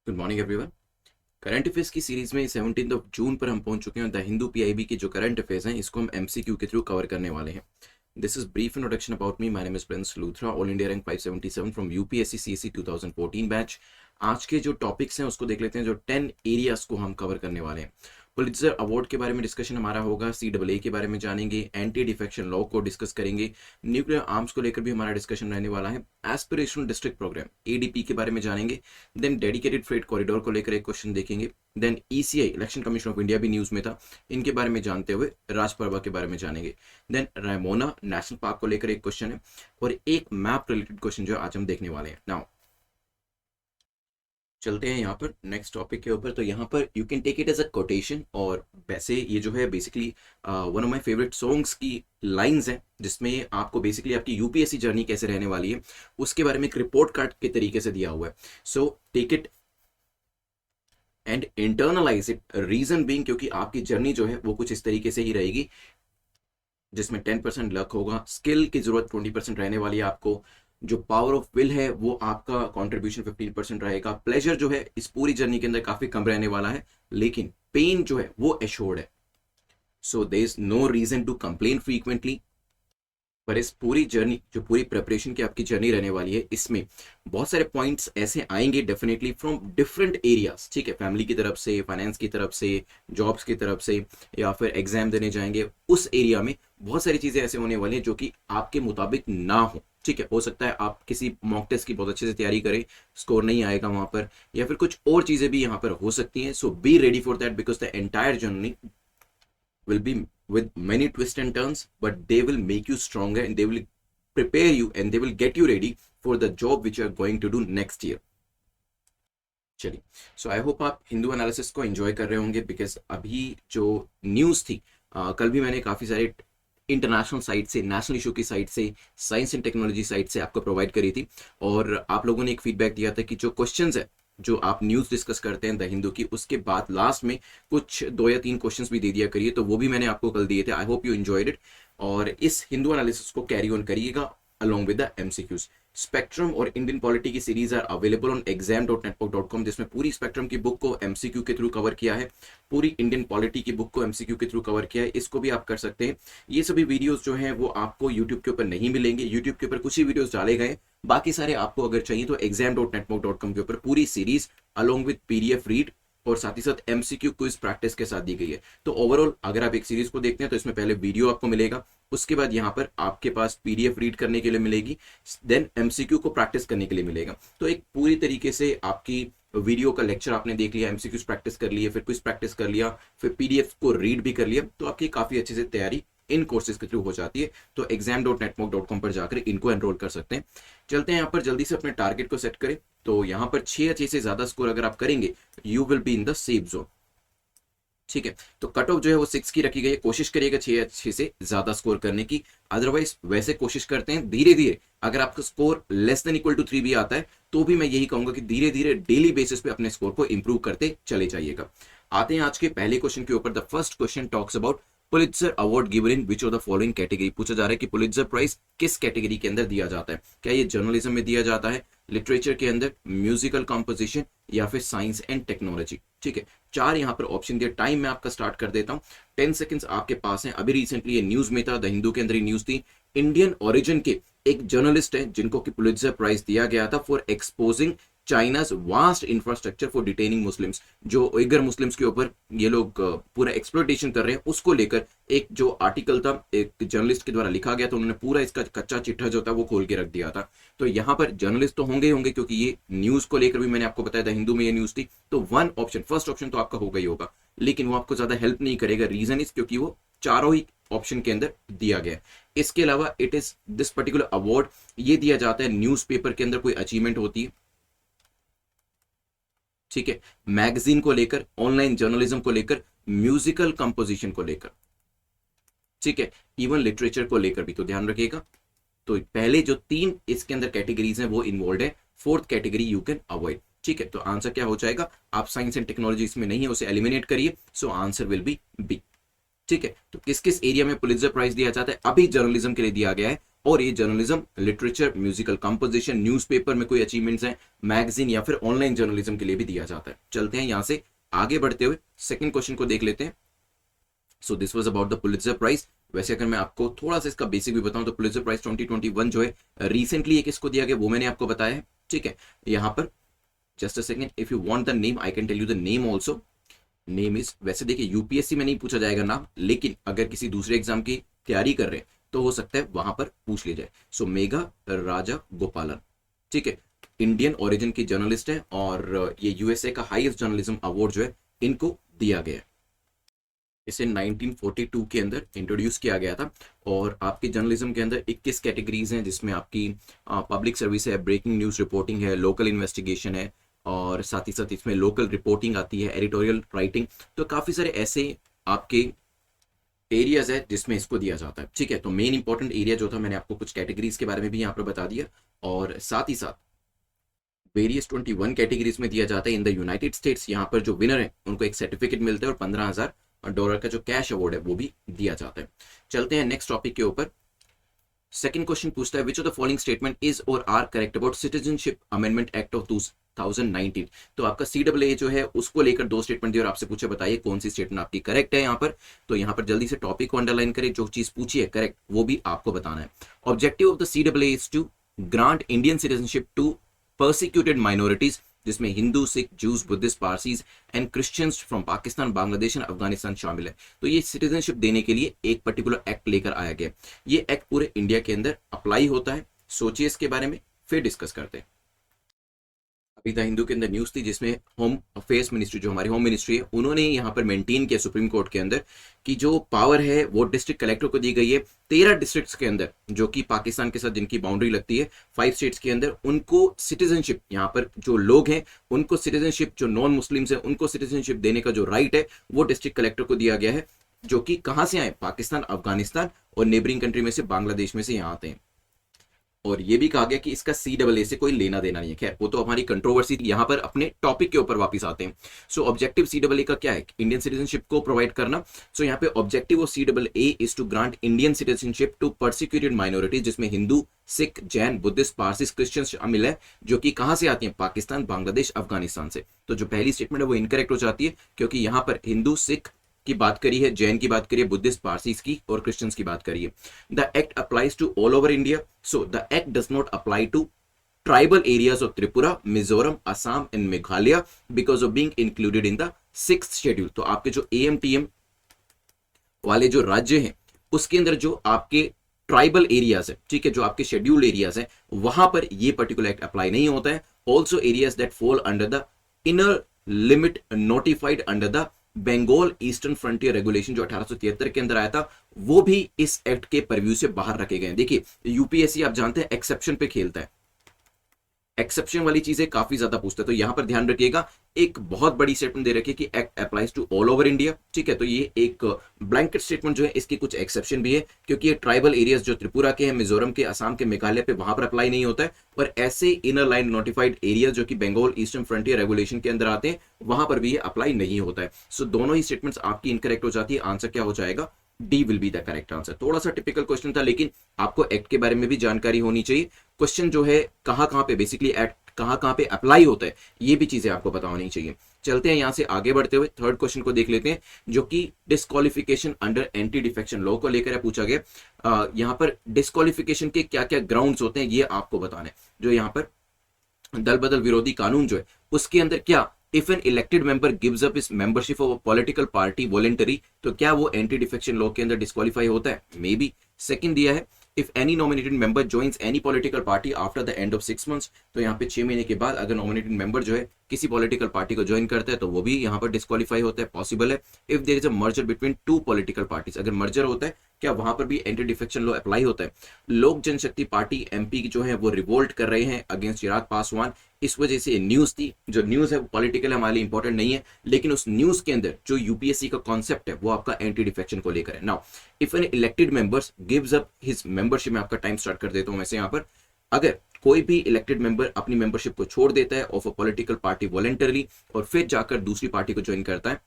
Good morning everyone. Current affairs की series में 17 जून पर हम पहुंच चुके हैं। द हिंदू पीआईबी की जो करंट अफेयर्स हैं इसको हम एमसीक्यू के थ्रू कवर करने वाले हैं। This is brief introduction about me. My name is Prince Luthra, all India rank 577 from UPSC CSC 2014 batch. आज के जो टॉपिक्स हैं उसको देख लेते हैं। जो 10 एरियाज को हम कवर करने वाले हैं। पुलित्जर अवार्ड के बारे में डिस्कशन हमारा होगा। CAA के बारे में जानेंगे। एंटी डिफेक्शन लॉ को डिस्कस करेंगे। न्यूक्लियर आर्म्स को लेकर भी हमारा डिस्कशन रहने वाला है। एस्पिरेशनल डिस्ट्रिक्ट प्रोग्राम ADP के बारे में जानेंगे। देन डेडिकेटेड फ्रेट कॉरिडोर को लेकर एक क्वेश्चन देखेंगे। Then ECI election commission of India भी न्यूज में था, इनके बारे में जानते हुए राजपर्वा के बारे में जानेंगे। देन रायमोना नेशनल पार्क को लेकर एक क्वेश्चन है और एक मैप रिलेटेड क्वेश्चन जो आज हम देखने वाले हैं। नाउ चलते हैं यहाँ पर नेक्स्ट टॉपिक के ऊपर। तो यहाँ पर you can take it as a quotation, और वैसे ये जो है basically one of my favourite songs की लाइंस हैं, जिसमें आपको बेसिकली आपकी यूपीएससी जर्नी कैसे रहने वाली है उसके बारे में एक रिपोर्ट कार्ड के तरीके से दिया हुआ है। So take it and internalise it. Reason being क्योंकि आपकी जर्नी जो है वो कुछ इस तरीके से ही रहेगी, जिसमें 10% लक होगा, स्किल की जरूरत 20% रहने वाली है आपको, जो पावर ऑफ विल है वो आपका कंट्रीब्यूशन 15% रहेगा। प्लेजर जो है इस पूरी जर्नी के अंदर काफी कम रहने वाला है, लेकिन पेन जो है वो एश्योर्ड है। So there is no reason to complain frequently. पर इस पूरी जर्नी, जो पूरी प्रिपरेशन की आपकी जर्नी रहने वाली है, इसमें बहुत सारे पॉइंट्स ऐसे आएंगे डेफिनेटली फ्रॉम डिफरेंट एरियाज। ठीक है, फैमिली की तरफ से, फाइनेंस की तरफ से, जॉब्स की तरफ से, या फिर एग्जाम देने जाएंगे उस एरिया में बहुत सारी चीजें ऐसे होने वाली हैं जो कि आपके मुताबिक ना हो। ठीक है, हो सकता है आप किसी मॉक टेस्ट की बहुत अच्छे से तैयारी करें, स्कोर नहीं आएगा वहां पर, या फिर कुछ और चीजें भी यहाँ पर हो सकती हैं। So be ready for that, because the entire journey will be with many twists and turns, but they will make you stronger and they will prepare you and they will get you ready for the job which you are going to do next year. चलिए, सो I hope आप Hindu analysis को enjoy कर रहे होंगे, because अभी जो news थी, कल भी मैंने काफ़ी सारे इंटरनेशनल साइट से, नेशनल इशू की साइट से, साइंस एंड टेक्नोलॉजी साइट से आपको प्रोवाइड करी थी, और आप लोगों ने एक फीडबैक दिया था कि जो क्वेश्चंस है जो आप न्यूज़ डिस्कस करते हैं द हिंदू की, उसके बाद लास्ट में कुछ 2 या 3 क्वेश्चंस भी दे दिया करिए, तो वो भी मैंने आपको कल दिए थे। I hope you enjoyed it, और इस हिंदू एनालिसिस को कैरी ऑन करिएगा along with the MCQs। Spectrum और इंडियन पॉलिटी की series are available on exam.network.com, जिसमें पूरी स्पेक्ट्रम की बुक को एमसीक्यू के थ्रू कवर किया है, पूरी इंडियन पॉलिटी की बुक को एमसीक्यू के थ्रू कवर किया है। इसको भी आप कर सकते हैं। ये सभी वीडियोस जो हैं वो आपको यूट्यूब के ऊपर नहीं मिलेंगे, यूट्यूब के ऊपर कुछ ही वीडियोस डाले गए, बाकी सारे आपको अगर चाहिए तो exam.network.com के ऊपर पूरी series along with PDF read और साथ ही साथ एमसीक्यू क्विज प्रैक्टिस के साथ दी गई है। तो ओवरऑल अगर आप एक सीरीज को देखते हैं तो इसमें पहले वीडियो आपको मिलेगा, उसके बाद यहाँ पर आपके पास PDF रीड करने के लिए मिलेगी, देन एमसीक्यू को प्रैक्टिस करने के लिए मिलेगा। तो एक पूरी तरीके से आपकी वीडियो का लेक्चर आपने देख लिया, एमसीक्यूज प्रैक्टिस कर लिए, फिर क्विज प्रैक्टिस कर लिया, फिर PDF को रीड भी कर लिया, तो आपकी काफी अच्छे से तैयारी इन कोर्सेज के थ्रू हो जाती है। तो exam.network.com पर जाकर इनको एनरोल कर सकते हैं। चलते हैं यहाँ पर जल्दी से अपने टारगेट को सेट करें। तो यहाँ पर 6 या 6 से ज्यादा स्कोर अगर आप करेंगे, you will be in the safe zone. ठीक है, तो कट ऑफ जो है वो 6 की रखी गई है। कोशिश करिएगा 6 या 6 से ज्यादा स्कोर करने की, अदरवाइज वैसे कोशिश करते हैं धीरे धीरे। अगर आपका score less than equal to 3 भी आता है तो भी मैं यही कहूंगा कि धीरे धीरे डेली बेसिस पे अपने स्कोर को इंप्रूव करते चले जाइएगा। आते हैं आज के पहले क्वेश्चन के ऊपर। The first question talks about Pulitzer award given in which of the following category. पूछा जा रहा है कि पुलित्जर प्राइज किस कैटेगरी के अंदर दिया जाता है। क्या ये जर्नलिज्म में दिया जाता है, लिटरेचर के अंदर, म्यूजिकल कंपोजिशन, या फिर साइंस एंड टेक्नोलॉजी। ठीक है, 4 यहाँ पर ऑप्शन दिए। टाइम मैं आपका स्टार्ट कर देता हूँ, 10 सेकंड्स आपके पास हैं। अभी रिसेंटली ये न्यूज में था, द हिंदू के अंदर ही न्यूज थी। इंडियन ओरिजिन के एक जर्नलिस्ट है जिनको कि पुलित्जर प्राइज दिया गया था for exposing China's vast infrastructure for detaining Muslims. जो उइगर मुस्लिम्स के ऊपर ये लोग पूरा एक्सप्लोइटेशन कर रहे हैं, उसको लेकर एक जो आर्टिकल था एक जर्नलिस्ट के द्वारा लिखा गया था, उन्होंने पूरा इसका कच्चा चिट्ठा जो था वो खोल के रख दिया था। तो यहाँ पर जर्नलिस्ट तो होंगे ही होंगे, क्योंकि ये न्यूज को लेकर भी मैंने आपको बताया था हिंदू में ये न्यूज थी। तो वन ऑप्शन, फर्स्ट ऑप्शन तो आपका होगा ही होगा, लेकिन वो आपको ज्यादा हेल्प नहीं करेगा। रीजन इज क्योंकि वो चारों ही ऑप्शन के अंदर दिया गया है। इसके अलावा it is this particular award ये दिया जाता है न्यूज़पेपर के अंदर कोई अचीवमेंट होती है, ठीक है, मैगजीन को लेकर, ऑनलाइन जर्नलिज्म को लेकर, म्यूजिकल कंपोजिशन को लेकर, ठीक है, इवन लिटरेचर को लेकर भी, तो ध्यान रखिएगा। तो पहले जो 3 इसके अंदर कैटेगरीज हैं वो इन्वॉल्व है, 4th category you can avoid. ठीक है, तो आंसर क्या हो जाएगा, आप साइंस एंड टेक्नोलॉजी इसमें नहीं है उसे एलिमिनेट करिए, so answer will be B. ठीक है, तो किस किस एरिया में पुलित्जर प्राइज दिया जाता है, अभी जर्नलिज्म के लिए दिया गया है, और ये journalism, literature, musical composition, newspaper में कोई अचीवमेंट्स हैं, मैगजीन या फिर ऑनलाइन जर्नलिज्म के लिए भी दिया जाता है। चलते हैं यहां से आगे बढ़ते हुए सेकंड क्वेश्चन को देख लेते हैं। So this was about the Pulitzer prize. वैसे अगर मैं आपको थोड़ा सा इसका बेसिक भी बताऊं तो पुलित्जर प्राइज 2021 जो है रिसेंटली एक इसको दिया गया, वो मैंने आपको बताया है। ठीक है, यहाँ पर just a second, if you want the name I can tell you the name also. Name is, वैसे देखिए यूपीएससी में नहीं पूछा जाएगा नाम, लेकिन अगर किसी दूसरे एग्जाम की तैयारी कर रहे हैं तो हो सकता है वहां पर पूछ लिया जाए। सो मेघा राजा गोपालन, ठीक है, इंडियन ओरिजिन की जर्नलिस्ट है और ये यूएसए का हाईएस्ट जर्नलिज्म अवार्ड जो है इनको दिया गया है। इसे 1942 के अंदर इंट्रोड्यूस किया गया था और आपकी जर्नलिज्म के अंदर 21 कैटेगरीज हैं, जिसमें आपकी पब्लिक सर्विस है, ब्रेकिंग न्यूज़ रिपोर्टिंग है, लोकल इन्वेस्टिगेशन है और साथ ही साथ इसमें लोकल रिपोर्टिंग आती है, एडिटोरियल राइटिंग। तो काफ़ी सारे ऐसे आपके एरियाज है जिसमें इसको दिया जाता है। ठीक है, तो मेन इंपॉर्टेंट एरिया जो था मैंने आपको कुछ कैटेगरीज के बारे में भी यहाँ पर बता दिया और साथ ही साथ वेरियस 21 कैटेगरीज में दिया जाता है इन द यूनाइटेड स्टेट्स। यहाँ पर जो विनर है उनको एक सर्टिफिकेट मिलता है और $15,000 का जो कैश अवार्ड है वो भी दिया जाता है। चलते हैं नेक्स्ट टॉपिक के ऊपर। सेकंड क्वेश्चन पूछता है, which of the following statement is or are correct about citizenship amendment act of 2019। तो आपका CAA जो है उसको लेकर दो स्टेटमेंट दिए और आपसे पूछे बताइए कौन सी स्टेटमेंट आपकी करेक्ट है यहाँ पर। तो यहाँ पर जल्दी से टॉपिक को अंडरलाइन करें, जो चीज पूछी है करेक्ट वो भी आपको बताना है। Objective of the CAA is to grant Indian citizenship to persecuted minorities, जिसमें Hindu, Sikh, Jews, Buddhists, Parsis and Christians from Pakistan, Bangladesh and Afghanistan शामिल है। तो ये सिटीजनशिप देने के लिए एक पर्टिकुलर एक्ट लेकर आया गया। ये एक्ट पूरे इंडिया के अंदर अप्लाई होता है। सोचिए इसके बारे में, फिर डिस्कस करते हैं। अभी द हिंदू के अंदर न्यूज थी जिसमें होम अफेयर्स मिनिस्ट्री, जो हमारी होम मिनिस्ट्री है, उन्होंने यहाँ पर मेंटेन किया सुप्रीम कोर्ट के अंदर कि जो पावर है वो डिस्ट्रिक्ट कलेक्टर को दी गई है। 13 डिस्ट्रिक्ट्स के अंदर जो कि पाकिस्तान के साथ जिनकी बाउंड्री लगती है, 5 स्टेट्स के अंदर, उनको सिटीजनशिप, यहाँ पर जो लोग हैं उनको सिटीजनशिप, जो नॉन मुस्लिम्स हैं उनको सिटीजनशिप देने का जो राइट है वो डिस्ट्रिक्ट कलेक्टर को दिया गया है, जो कि कहाँ से आए, पाकिस्तान, अफगानिस्तान और नेबरिंग कंट्री में से, बांग्लादेश में से यहाँ आते हैं। और ये भी कहा गया कि इसका CAA से कोई लेना देना नहीं है। खैर वो तो हमारी कंट्रोवर्सी थी। यहाँ पर अपने टॉपिक के ऊपर वापस आते हैं। सो ऑब्जेक्टिव CAA का क्या है, इंडियन सिटीजनशिप को प्रोवाइड करना। सो यहाँ पे objective of CAA is to grant Indian citizenship to persecuted minorities, जिसमें हिंदू, सिख, जैन, बुद्धिस्ट, पारसी, क्रिश्चियन शामिल है, जो कि कहां से आती है, पाकिस्तान, बांग्लादेश, अफगानिस्तान से। तो जो पहली स्टेटमेंट है वो इनकरेक्ट हो जाती है, क्योंकि यहाँ पर हिंदू, सिख की बात करी है, जैन की बात करिए, बुद्धिस्ट, पारसीज की और क्रिश्चियंस की बात करिए। The act applies to all over India. So the act does not apply to tribal areas of Tripura, Mizoram, Assam and Meghalaya because of being included in the 6th schedule. तो आपके जो AMTM वाले जो राज्य हैं उसके अंदर जो आपके ट्राइबल एरियाज है, ठीक है, जो आपके शेड्यूल्ड एरियाज है, वहां पर ये पर्टिकुलर एक्ट अप्लाई नहीं होता है। Also areas that fall under the inner limit notified under the Bengal eastern frontier regulation, जो 1873 के अंदर आया था, वो भी इस एक्ट के परव्यू से बाहर रखे गए हैं। देखिए यूपीएससी आप जानते हैं एक्सेप्शन पे खेलता है, एक्सेप्शन वाली चीजें काफी ज्यादा पूछता है। तो यहां पर ध्यान रखिएगा, एक बहुत बड़ी स्टेटमेंट दे रखी है कि act applies to all over India, ठीक है। तो ये एक ब्लैंकेट स्टेटमेंट जो है, इसकी कुछ एक्सेप्शन भी है, क्योंकि ये ट्राइबल एरियाज जो त्रिपुरा के हैं, मिजोरम के, असम के, मेघालय पे, वहां पर अप्लाई नहीं होता है। और ऐसे इनर लाइन नोटिफाइड एरिया जो कि बंगाल ईस्टर्न फ्रंटियर रेगुलेशन के अंदर आते हैं, वहां पर भी ये अप्लाई नहीं होता है। सो दोनों ही स्टेटमेंट्स आपकी इनकरेक्ट हो जाती है। आंसर क्या हो जाएगा, D will be the correct answer. थोड़ा सा टिपिकल क्वेश्चन था, लेकिन आपको एक्ट के बारे में भी जानकारी होनी चाहिए। क्वेश्चन जो है कहां पे बेसिकली एक्ट कहां पे अप्लाई होता है, ये भी चीजें आपको पता होनी चाहिए। चलते हैं यहां से आगे बढ़ते हुए थर्ड क्वेश्चन को देख लेते हैं, जो कि disqualification under anti defection law को लेकर पूछा गया। यहां पर डिस्क्वालिफिकेशन के क्या क्या ग्राउंड्स होते हैं ये आपको बताना है। जो यहां पर दल बदल विरोधी कानून जो है उसके अंदर क्या, if an elected member gives up his membership of a political party voluntary, तो क्या वो एंटी डिफेक्शन लॉ के अंदर डिस्क्वालीफाई होता है, मे बी। सेकंड दिया है, if any nominated member joins any political party after the end of 6 months, तो यहाँ पे 6 महीने के बाद अगर नॉमिनेटेड मेंबर जो है किसी पॉलिटिकल पार्टी को ज्वाइन करता है तो वो भी यहाँ पर डिस्क्वालीफाई होता है, पॉसिबल है। If there is a merger between 2 political parties, अगर मर्जर होता है क्या वहां पर भी एंटी डिफेक्शन लॉ अप्लाई होता है। लोक जनशक्ति पार्टी MP जो है वो रिवोल्ट कर रहे हैं अगेंस्ट चिराग पासवान, इस वजह से न्यूज थी। जो न्यूज है वो पॉलिटिकल हमारे लिए इंपॉर्टेंट नहीं है, लेकिन उस न्यूज के अंदर जो यूपीएससी का कॉन्सेप्ट है वो आपका एंटी डिफेक्शन को लेकर है। Now if an elected members gives up his membership, में आपका टाइम स्टार्ट कर देता हूं वैसे यहाँ पर, अगर कोई भी इलेक्टेड मेंबर अपनी मेंबरशिप को छोड़ देता है of a political party voluntarily और फिर जाकर दूसरी पार्टी को ज्वाइन करता है,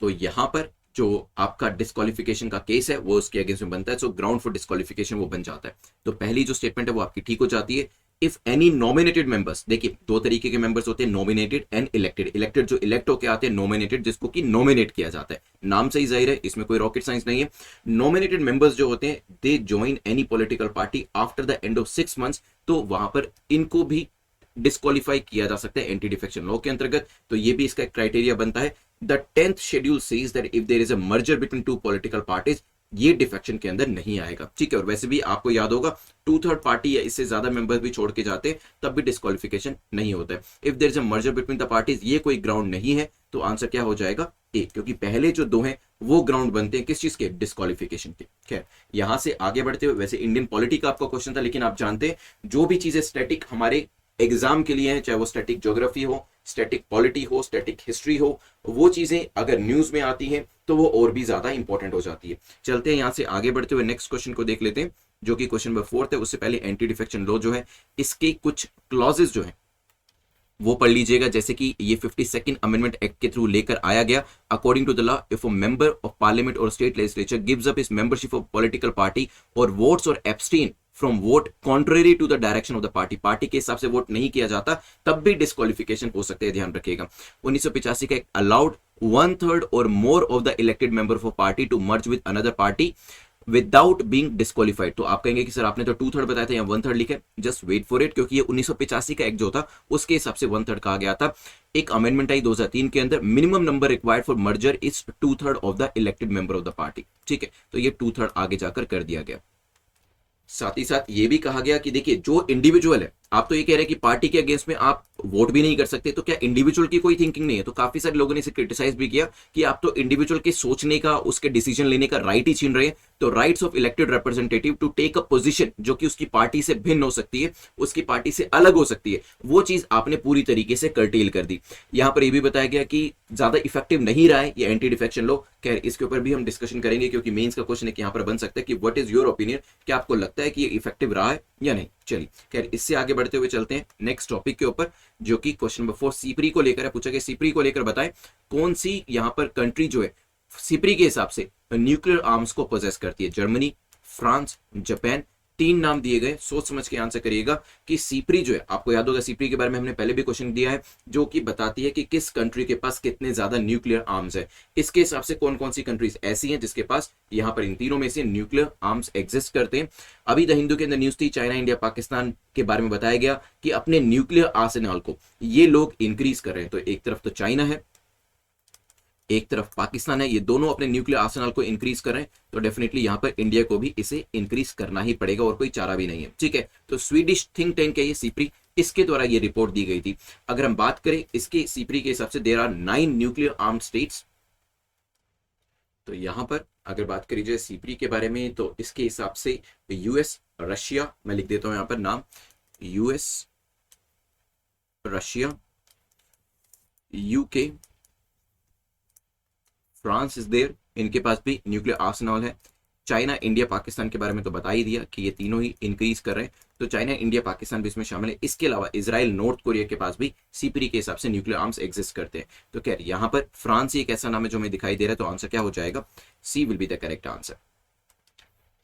तो यहां पर जो आपका डिस्क्वालिफिकेशन का केस है वो उसके अगेंस्ट में बनता है, सो ग्राउंड फॉर डिस्क्वालिफिकेशन वो बन जाता है। तो पहली जो स्टेटमेंट है वो आपकी ठीक हो जाती है। इफ एनी नॉमिनेटेड मेंबर्स, देखिए दो तरीके के मेंबर्स होते हैं, नॉमिनेटेड एंड इलेक्टेड। इलेक्टेड जो इलेक्ट होकर आते हैं, नॉमिनेटेड जिसको कि नॉमिनेट किया जाता है। नाम से ही जाहिर है, इसमें कोई रॉकेट साइंस नहीं है। नॉमिनेटेड मेंबर्स जो होते हैं, they join any political party after the end of 6 months, तो वहां पर इनको भी डिस्क्वालीफाई किया जा सकता है एंटी डिफेक्शन लॉ के अंतर्गत। तो ये भी इसका क्राइटेरिया बनता है। The 10th schedule says that if there is a merger between two political parties, ये डिफेक्शन के अंदर नहीं आएगा, ठीक है। और वैसे भी आपको याद होगा 2/3 पार्टी या इससे ज्यादा मेंबर्स भी छोड़ के जाते हैं तब भी डिस्क्वालिफिकेशन नहीं होता है। If there is a merger between the parties, ये कोई ग्राउंड नहीं है, तो आंसर क्या हो जाएगा ए, क्योंकि पहले जो दो हैं वो ग्राउंड बनते हैं किस चीज के, डिस्क्वालिफिकेशन के। खैर यहां से आगे बढ़ते हुए, वैसे इंडियन पॉलिटी का आपका क्वेश्चन था, लेकिन आप जानते हैं जो भी चीजें स्टैटिक हमारे एग्जाम के लिए है, चाहे वो स्टैटिक ज्योग्राफी हो, स्टैटिक पॉलिटी हो, स्टैटिक हिस्ट्री हो, वो चीजें अगर न्यूज में आती हैं तो वो और भी ज्यादा इंपॉर्टेंट हो जाती है। चलते हैं यहां से आगे बढ़ते हुए नेक्स्ट क्वेश्चन को देख लेते हैं, जो कि क्वेश्चन नंबर 4 है। उससे पहले एंटी डिफेक्शन लॉ जो है, इसके कुछ क्लॉजेस जो है वो पढ़ लीजिएगा। जैसे कि ये 52nd अमेंडमेंट एक्ट के थ्रू लेकर आया गया। According to the law, if a member of parliament or state legislature gives up his membership of political party or votes or abstain from vote contrary to the direction of the party, party के हिसाब से vote नहीं किया जाता, तब भी disqualification हो सकते हैं, ध्यान रखिएगा। 1985 का एक अलाउड 1/3 और more of the elected member of party to merge with another party without being disqualified. तो आप कहेंगे कि सर आपने तो 2/3 बताया था, या 1/3 लिखे, जस्ट वेट फॉर इट, क्योंकि ये 1985 का एक्ट जो था उसके हिसाब से 1/3 कहा गया था। एक अमेंडमेंट आई 2003 के अंदर, minimum number required for merger is 2/3 of the elected member of the party, ठीक है। तो ये 2/3 आगे जाकर कर दिया गया। साथ ही साथ ये भी कहा गया कि देखिए जो इंडिविजुअल है, आप तो ये कह रहे हैं कि पार्टी के अगेंस्ट में आप वोट भी नहीं कर सकते, तो क्या इंडिविजुअल की कोई थिंकिंग नहीं है? तो काफी सारे लोगों ने इसे क्रिटिसाइज भी किया कि आप तो इंडिविजुअल के सोचने का, उसके डिसीजन लेने का राइट ही छीन रहे हैं। तो rights of elected representative to take a position जो कि उसकी पार्टी से भिन्न हो सकती है, उसकी पार्टी से अलग हो सकती है, वो चीज आपने पूरी तरीके से कर्टेल कर दी। यहां पर यह भी बताया गया कि ज्यादा इफेक्टिव नहीं रहा है ये एंटी डिफेक्शन लॉ। खैर इसके ऊपर भी हम डिस्कशन करेंगे, क्योंकि मेंस का क्वेश्चन एक यहां पर बन सकता है कि व्हाट इज योर ओपिनियन, क्या आपको लगता है कि ये इफेक्टिव रहा है या नहीं। चलिए खैर इससे आगे बढ़ते हुए चलते हैं नेक्स्ट टॉपिक के ऊपर, जो कि क्वेश्चन नंबर 4 सिपरी को लेकर है। पूछा गया सिपरी को लेकर बताएं कौन सी यहां पर कंट्री जो है सिपरी के हिसाब से न्यूक्लियर आर्म्स को पोजेस करती है। जर्मनी, फ्रांस, जापान, 3 नाम दिए गए। सोच समझ के आंसर करिएगा कि सिपरी जो है, आपको याद होगा सिपरी के बारे में हमने पहले भी क्वेश्चन दिया है, जो कि बताती है कि किस कंट्री के पास कितने ज्यादा न्यूक्लियर आर्म्स है। इसके हिसाब से कौन कौन सी कंट्रीज ऐसी हैं जिसके पास यहां पर इन तीनों में से न्यूक्लियर आर्म्स एग्जिस्ट करते हैं। अभी द हिंदू के अंदर न्यूज थी, चाइना, इंडिया, पाकिस्तान के बारे में बताया गया कि अपने न्यूक्लियर आर्सेनल को ये लोग इंक्रीज कर रहे हैं। तो एक तरफ तो चाइना है, एक तरफ पाकिस्तान है, ये दोनों अपने न्यूक्लियर आर्सेनल को इंक्रीज कर रहे हैं। तो डेफिनेटली यहां पर इंडिया को भी इसे इंक्रीज करना ही पड़ेगा, और कोई चारा भी नहीं है, ठीक है। तो स्वीडिश थिंक टैंक है ये सिपरी, इसके द्वारा ये रिपोर्ट दी गई थी। अगर हम बात करें इसके सिपरी के हिसाब से, there are 9 nuclear armed states. तो यहां पर अगर बात करी जाए सिपरी के बारे में, तो इसके हिसाब से यूएस, रशिया, मैं लिख देता हूं यहां पर नाम, US, Russia, UK, France is there, इनके पास भी न्यूक्लियर आर्सेनल है। चाइना, इंडिया, पाकिस्तान के बारे में तो बता ही दिया कि ये तीनों ही इंक्रीज कर रहे हैं, तो चाइना, इंडिया, पाकिस्तान भी इसमें शामिल है। इसके अलावा इजराइल, नॉर्थ कोरिया के पास भी सिपरी के हिसाब से न्यूक्लियर आर्म्स एग्जिस्ट करते हैं। तो खैर यहां पर फ्रांस ही एक ऐसा नाम है जो हमें दिखाई दे रहा है, तो आंसर क्या हो जाएगा, C will be the correct answer.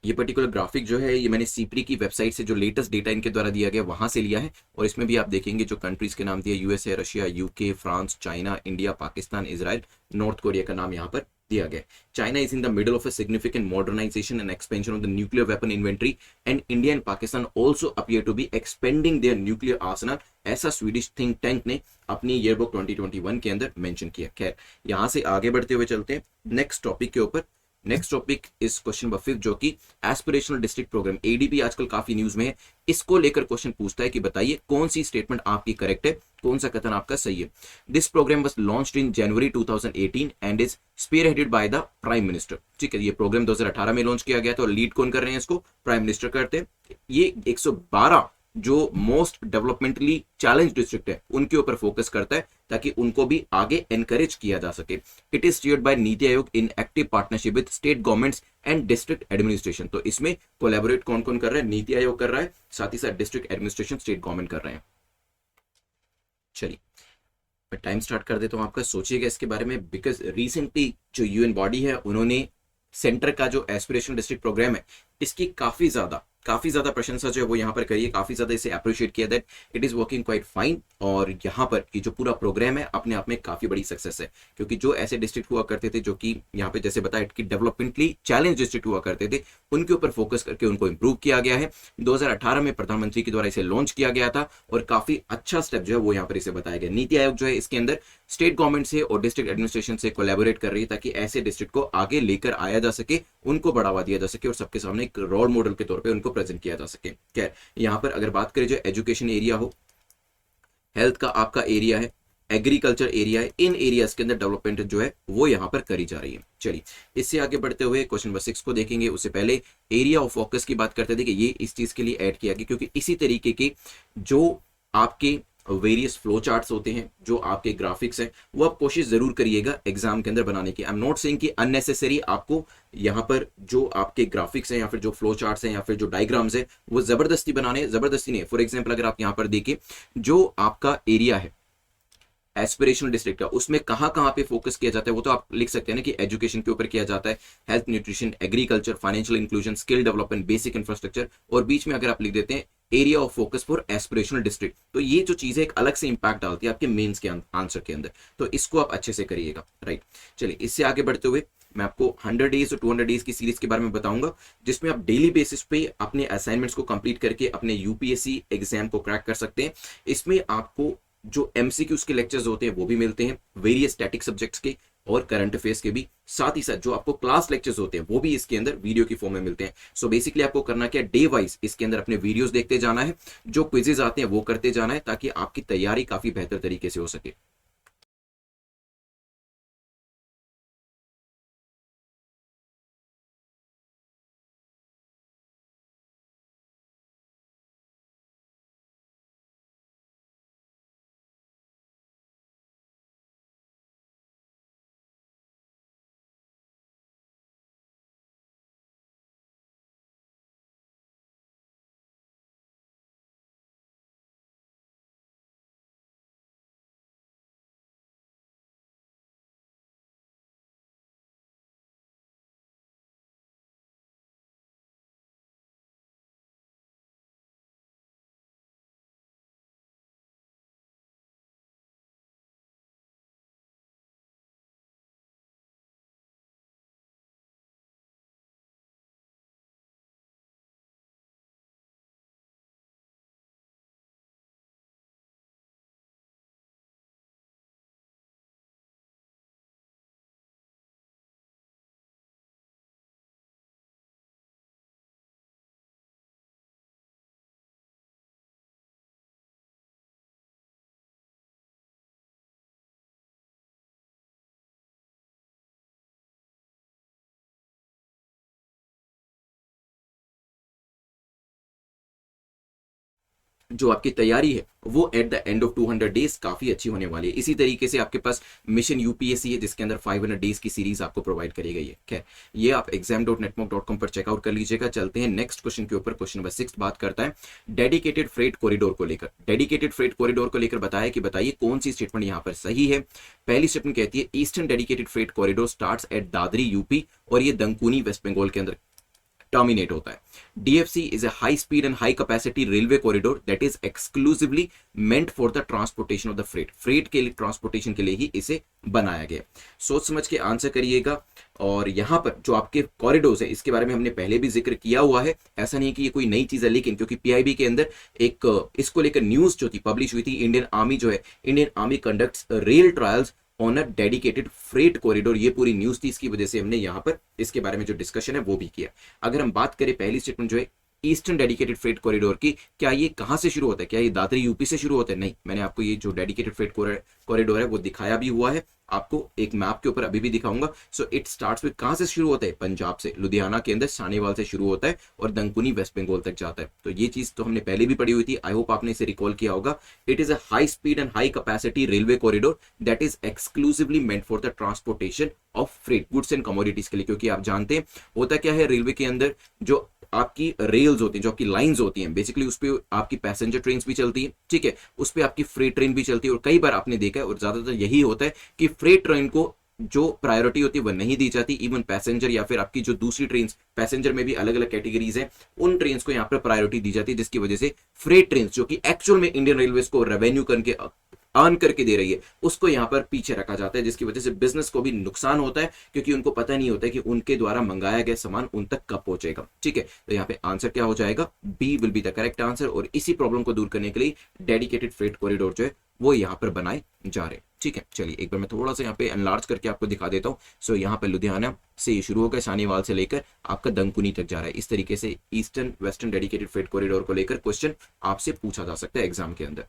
ये पर्टिकुलर ग्राफिक जो है ये मैंने सिपरी की वेबसाइट से जो लेटेस्ट डेटा इनके द्वारा दिया गया वहां से लिया है, और इसमें भी आप देखेंगे जो कंट्रीज के नाम दिए, USA, Russia, UK, France, China, India, Pakistan, Israel, north Korea का नाम यहाँ पर दिया गया। China is in the middle of a significant modernization and expansion of the nuclear weapon inventory, and India and Pakistan also appear to be expanding their nuclear arsenal, ऐसा Swedish think tank ने अपनी yearbook 2021 के अंदर mention किया। खैर यहां से आगे बढ़ते हुए चलते हैं नेक्स्ट टॉपिक के ऊपर। Next topic is question number 5, जो कि एस्पिरेशनल डिस्ट्रिक्ट प्रोग्राम, एडीपी आजकल काफी न्यूज में है। इसको लेकर क्वेश्चन पूछता है कि बताइए कौन सी स्टेटमेंट आपकी करेक्ट है, कौन सा कथन आपका सही है। This programme was launched in January 2018 and is spearheaded by the prime minister, ठीक है। ये प्रोग्राम 2018 में लॉन्च किया गया था, और लीड कौन कर रहे हैं इसको, प्राइम मिनिस्टर करते हैं। ये 112 जो मोस्ट डेवलपमेंटली चैलेंज डिस्ट्रिक्ट है उनके ऊपर फोकस करता है, ताकि उनको भी आगे एनकरेज किया जा सके। It is steered bye NITI Aayog in active partnership with state governments and district administration. तो इसमें कोलैबोरेट कौन कौन कर रहा है, नीति आयोग कर रहा है, साथ ही साथ डिस्ट्रिक्ट एडमिनिस्ट्रेशन, स्टेट गवर्नमेंट कर रहे हैं। चलिए मैं टाइम स्टार्ट कर देता हूँ आपका, सोचिएगा इसके बारे में, बिकॉज रिसेंटली जो यूएन बॉडी है उन्होंने सेंटर का जो एस्पिरेशनल डिस्ट्रिक्ट प्रोग्राम है इसकी काफी ज्यादा प्रशंसा जो है वो यहाँ पर करिए, काफी ज्यादा इसे अप्रिशिएट किया that it is working quite fine. और यहाँ पर ये जो पूरा प्रोग्राम है अपने आप में काफी बड़ी सक्सेस है, क्योंकि जो ऐसे डिस्ट्रिक्ट हुआ करते थे जो कि यहाँ पे जैसे बताया कि डेवलपमेंटली चैलेंज डिस्ट्रिक्ट हुआ करते थे, उनके ऊपर फोकस करके उनको इंप्रूव किया गया है। 2018 में प्रधानमंत्री के द्वारा इसे लॉन्च किया गया था और काफी अच्छा स्टेप जो है वो यहाँ पर इसे बताया गया। नीति आयोग जो है इसके अंदर स्टेट गवर्नमेंट से और डिस्ट्रिक्ट एडमिनिस्ट्रेशन से कोलैबोरेट कर रही है ताकि ऐसे डिस्ट्रिक्ट को आगे लेकर आया जा सके, उनको बढ़ावा दिया जा सके और सबके सामने एक रोल मॉडल के तौर पे उनको प्रेजेंट किया जा सके। क्या यहाँ पर अगर बात करें जो एजुकेशन एरिया हो, हेल्थ का आपका एरिया है, एग्रीकल्चर एरिया है, इन एरियाज के अंदर डेवलपमेंट जो है वो यहाँ पर करी जा रही है। चलिए इससे आगे बढ़ते हुए क्वेश्चन नंबर 6 को देखेंगे। उससे पहले एरिया ऑफ फोकस की बात करते थे कि ये इस चीज के लिए ऐड किया गया क्योंकि इसी तरीके के जो आपके वेरियस फ्लो चार्ट्स होते हैं, जो आपके ग्राफिक्स हैं, वो आप कोशिश जरूर करिएगा एग्जाम के अंदर बनाने की। आई एम नॉट सेइंग कि अननेसेसरी आपको यहाँ पर जो आपके ग्राफिक्स हैं या फिर जो फ्लो चार्ट्स हैं या फिर जो डायग्राम्स हैं वो जबरदस्ती बनाने, जबरदस्ती नहीं। फॉर एग्जाम्पल अगर आप यहाँ पर देखिए जो आपका एरिया है एस्पिरेशनल डिस्ट्रिक्ट का, उसमें कहाँ कहाँ पे फोकस किया जाता है वो तो आप लिख सकते हैं ना कि एजुकेशन के ऊपर किया जाता है, health, nutrition, agriculture, financial inclusion, skill development, basic infrastructure, और बीच में अगर आप लिख देते हैं area of focus for aspirational district, तो ये जो चीज है एक अलग से इंपैक्ट डालती है आपके मेंस के आंसर के अंदर, तो इसको आप अच्छे से करिएगा। राइट, चलिए इससे आगे बढ़ते हुए मैं आपको 100 डेज और 200 डेज की सीरीज के बारे में बताऊंगा, जिसमें आप डेली बेसिस पे अपने असाइनमेंट्स को कंप्लीट करके अपने यूपीएससी एग्जाम को क्रैक कर सकते हैं। इसमें आपको जो एमसीक्यूज के लेक्चर्स होते हैं वो भी मिलते हैं, वेरियस स्टैटिक सब्जेक्ट्स के और करंट अफेयर्स के भी, साथ ही साथ जो आपको क्लास लेक्चर्स होते हैं वो भी इसके अंदर वीडियो की फॉर्म में मिलते हैं। सो बेसिकली आपको करना क्या, डे वाइज इसके अंदर अपने वीडियोस देखते जाना है, जो क्विजेज आते हैं वो करते जाना है, ताकि आपकी तैयारी काफी बेहतर तरीके से हो सके। जो आपकी तैयारी है वो at the end of 200 days काफी अच्छी होने वाली है। इसी तरीके से आपके पास मिशन यूपीएससी है जिसके अंदर 500 डेज की सीरीज आपको प्रोवाइड करी गई है। खैर ये आप exam.netmock.com पर चेकआउट कर लीजिएगा। चलते हैं नेक्स्ट क्वेश्चन के ऊपर। क्वेश्चन नंबर 6 बात करता है डेडिकेटेड फ्रेट कॉरिडोर को लेकर। डेडिकेटेड फ्रेट कॉरिडोर को लेकर बताया कि बताइए कौन सी स्टेटमेंट यहाँ पर सही है। पहली स्टेटमेंट कहती है eastern dedicated freight corridor starts at Dadri UP और ये दंकुनी वेस्ट बंगाल के अंदर टर्मिनेट होता है। DFC is a high speed and high capacity railway corridor that is exclusively meant for the transportation of the freight. Freight के लिए ट्रांसपोर्टेशन के लिए ही इसे बनाया गया। सोच समझ के आंसर करिएगा। और यहाँ पर जो आपके कॉरिडोर्स है इसके बारे में हमने पहले भी जिक्र किया हुआ है, ऐसा नहीं कि ये कोई नई चीज है, लेकिन क्योंकि PIB के अंदर एक इसको लेकर न्यूज जो थी पब्लिश हुई थी, इंडियन आर्मी जो है, Indian army conducts rail trials on a dedicated freight corridor, ये पूरी न्यूज थी, इसकी वजह से हमने यहाँ पर इसके बारे में जो डिस्कशन है वो भी किया। अगर हम बात करें पहली स्टेटमेंट जो है ईस्टर्न डेडिकेटेड फ्रेट कॉरिडोर की, क्या ये कहां से शुरू होता है, क्या ये दादरी यूपी से शुरू होता है? नहीं, मैंने आपको ये जो डेडिकेटेड फ्रेट कॉरिडोर है वो दिखाया भी हुआ है, आपको एक मैप के ऊपर अभी भी दिखाऊंगा। सो इट स्टार्ट्स विद, कहां से शुरू होता है? पंजाब से, लुधियाना के अंदर सानेवाल से शुरू होता है और दंकुनी वेस्ट बंगाल तक जाता है। तो ये चीज तो हमने पहले भी पढ़ी हुई थी, आई होप आपने इसे रिकॉल किया होगा। It is a high speed and high capacity railway corridor that is exclusively meant for the transportation of freight, goods and commodities के लिए। क्योंकि आप जानते हैं होता क्या है रेलवे के अंदर, जो आपकी रेल्स होती हैं, जो आपकी लाइंस होती हैं, बेसिकली उस पर आपकी पैसेंजर ट्रेन भी चलती है, ठीक है, उस पर आपकी फ्रेट ट्रेन भी चलती है। और कई बार आपने देखा है और ज्यादातर यही होता है कि फ्रेट ट्रेन को जो प्रायोरिटी होती है वह नहीं दी जाती, इवन पैसेंजर या फिर आपकी जो दूसरी ट्रेन, पैसेंजर में भी अलग अलग कैटेगरीज हैं, उन ट्रेन को यहाँ पर प्रायोरिटी दी जाती है, जिसकी वजह से फ्रेट ट्रेन जो कि एक्चुअल में इंडियन रेलवेज को रेवेन्यू करके अर्न करके दे रही है, उसको यहाँ पर पीछे रखा जाता है, जिसकी वजह से बिजनेस को भी नुकसान होता है, क्योंकि उनको पता नहीं होता है कि उनके द्वारा मंगाया गया सामान उन तक कब पहुंचेगा। ठीक है, तो यहाँ पे आंसर क्या हो जाएगा, B will be the correct answer. और इसी प्रॉब्लम को दूर करने के लिए डेडिकेटेड फ्रेट कॉरिडोर जो है वो यहाँ पर बनाए जा रहे हैं। ठीक है, चलिए एक बार मैं थोड़ा सा यहाँ पे एनलार्ज करके आपको दिखा देता हूँ। सो यहाँ पे लुधियाना से ये शुरू होकर शानीवाल से लेकर आपका दंकुनी तक जा रहा है। इस तरीके से eastern western dedicated freight corridor को लेकर क्वेश्चन आपसे पूछा जा सकता है एग्जाम के अंदर।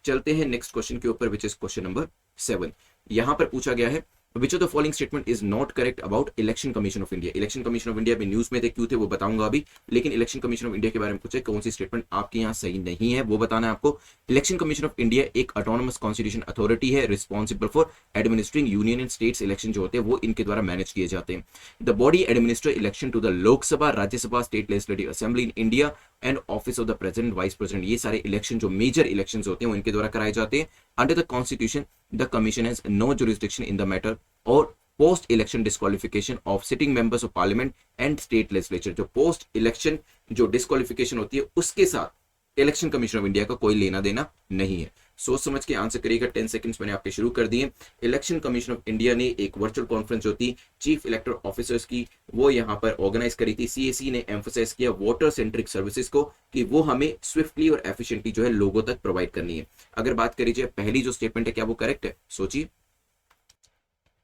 चलते हैं नेक्स्ट क्वेश्चन के ऊपर, विच इज क्वेश्चन नंबर 7। यहाँ पर पूछा गया है which of the following statement is not correct about election commission of India. Election commission of India में न्यूज में थे, क्यों थे वो बताऊंगा अभी, लेकिन इलेक्शन कमीशन ऑफ इंडिया के बारे में पूछे कौन सी स्टेटमेंट आपके यहाँ सही नहीं है वो बताना है आपको। इलेक्शन कमीशन ऑफ इंडिया एक ऑटोनोमस कॉन्स्टिट्यूशन अथॉरिटी है, responsible for administering union and states election जो होते हैं वो इनके द्वारा मैनेज किए जाते हैं। The body administer election to the Lok Sabha, Rajya Sabha, state legislative assembly in India and office of the president, vice president, ये सारे इलेक्शन जो मेजर इलेक्शन होते हैं वो इनके द्वारा कराए जाते हैं। Under the constitution the commission has no jurisdiction in the matter or post election disqualification of sitting members of parliament and state legislature, जो पोस्ट इलेक्शन जो डिस्क्वालिफिकेशन होती है उसके साथ इलेक्शन कमीशन ऑफ इंडिया का कोई लेना देना नहीं है। सोच समझ के आंसर करिएगा। 10 सेकंड्स मैंने आपके शुरू कर दिए। इलेक्शन कमीशन ऑफ इंडिया ने एक वर्चुअल कॉन्फ्रेंस जो थी चीफ इलेक्टोरल ऑफिसर्स की वो यहाँ पर ऑर्गेनाइज करी थी। सीएसी ने एम्फोसाइज किया वोटर सेंट्रिक सर्विसेज को कि वो हमें स्विफ्टली और एफिशिएंटली जो है लोगों तक प्रोवाइड करनी है। अगर बात करी जाए पहली जो स्टेटमेंट है क्या वो करेक्ट है, सोचिए।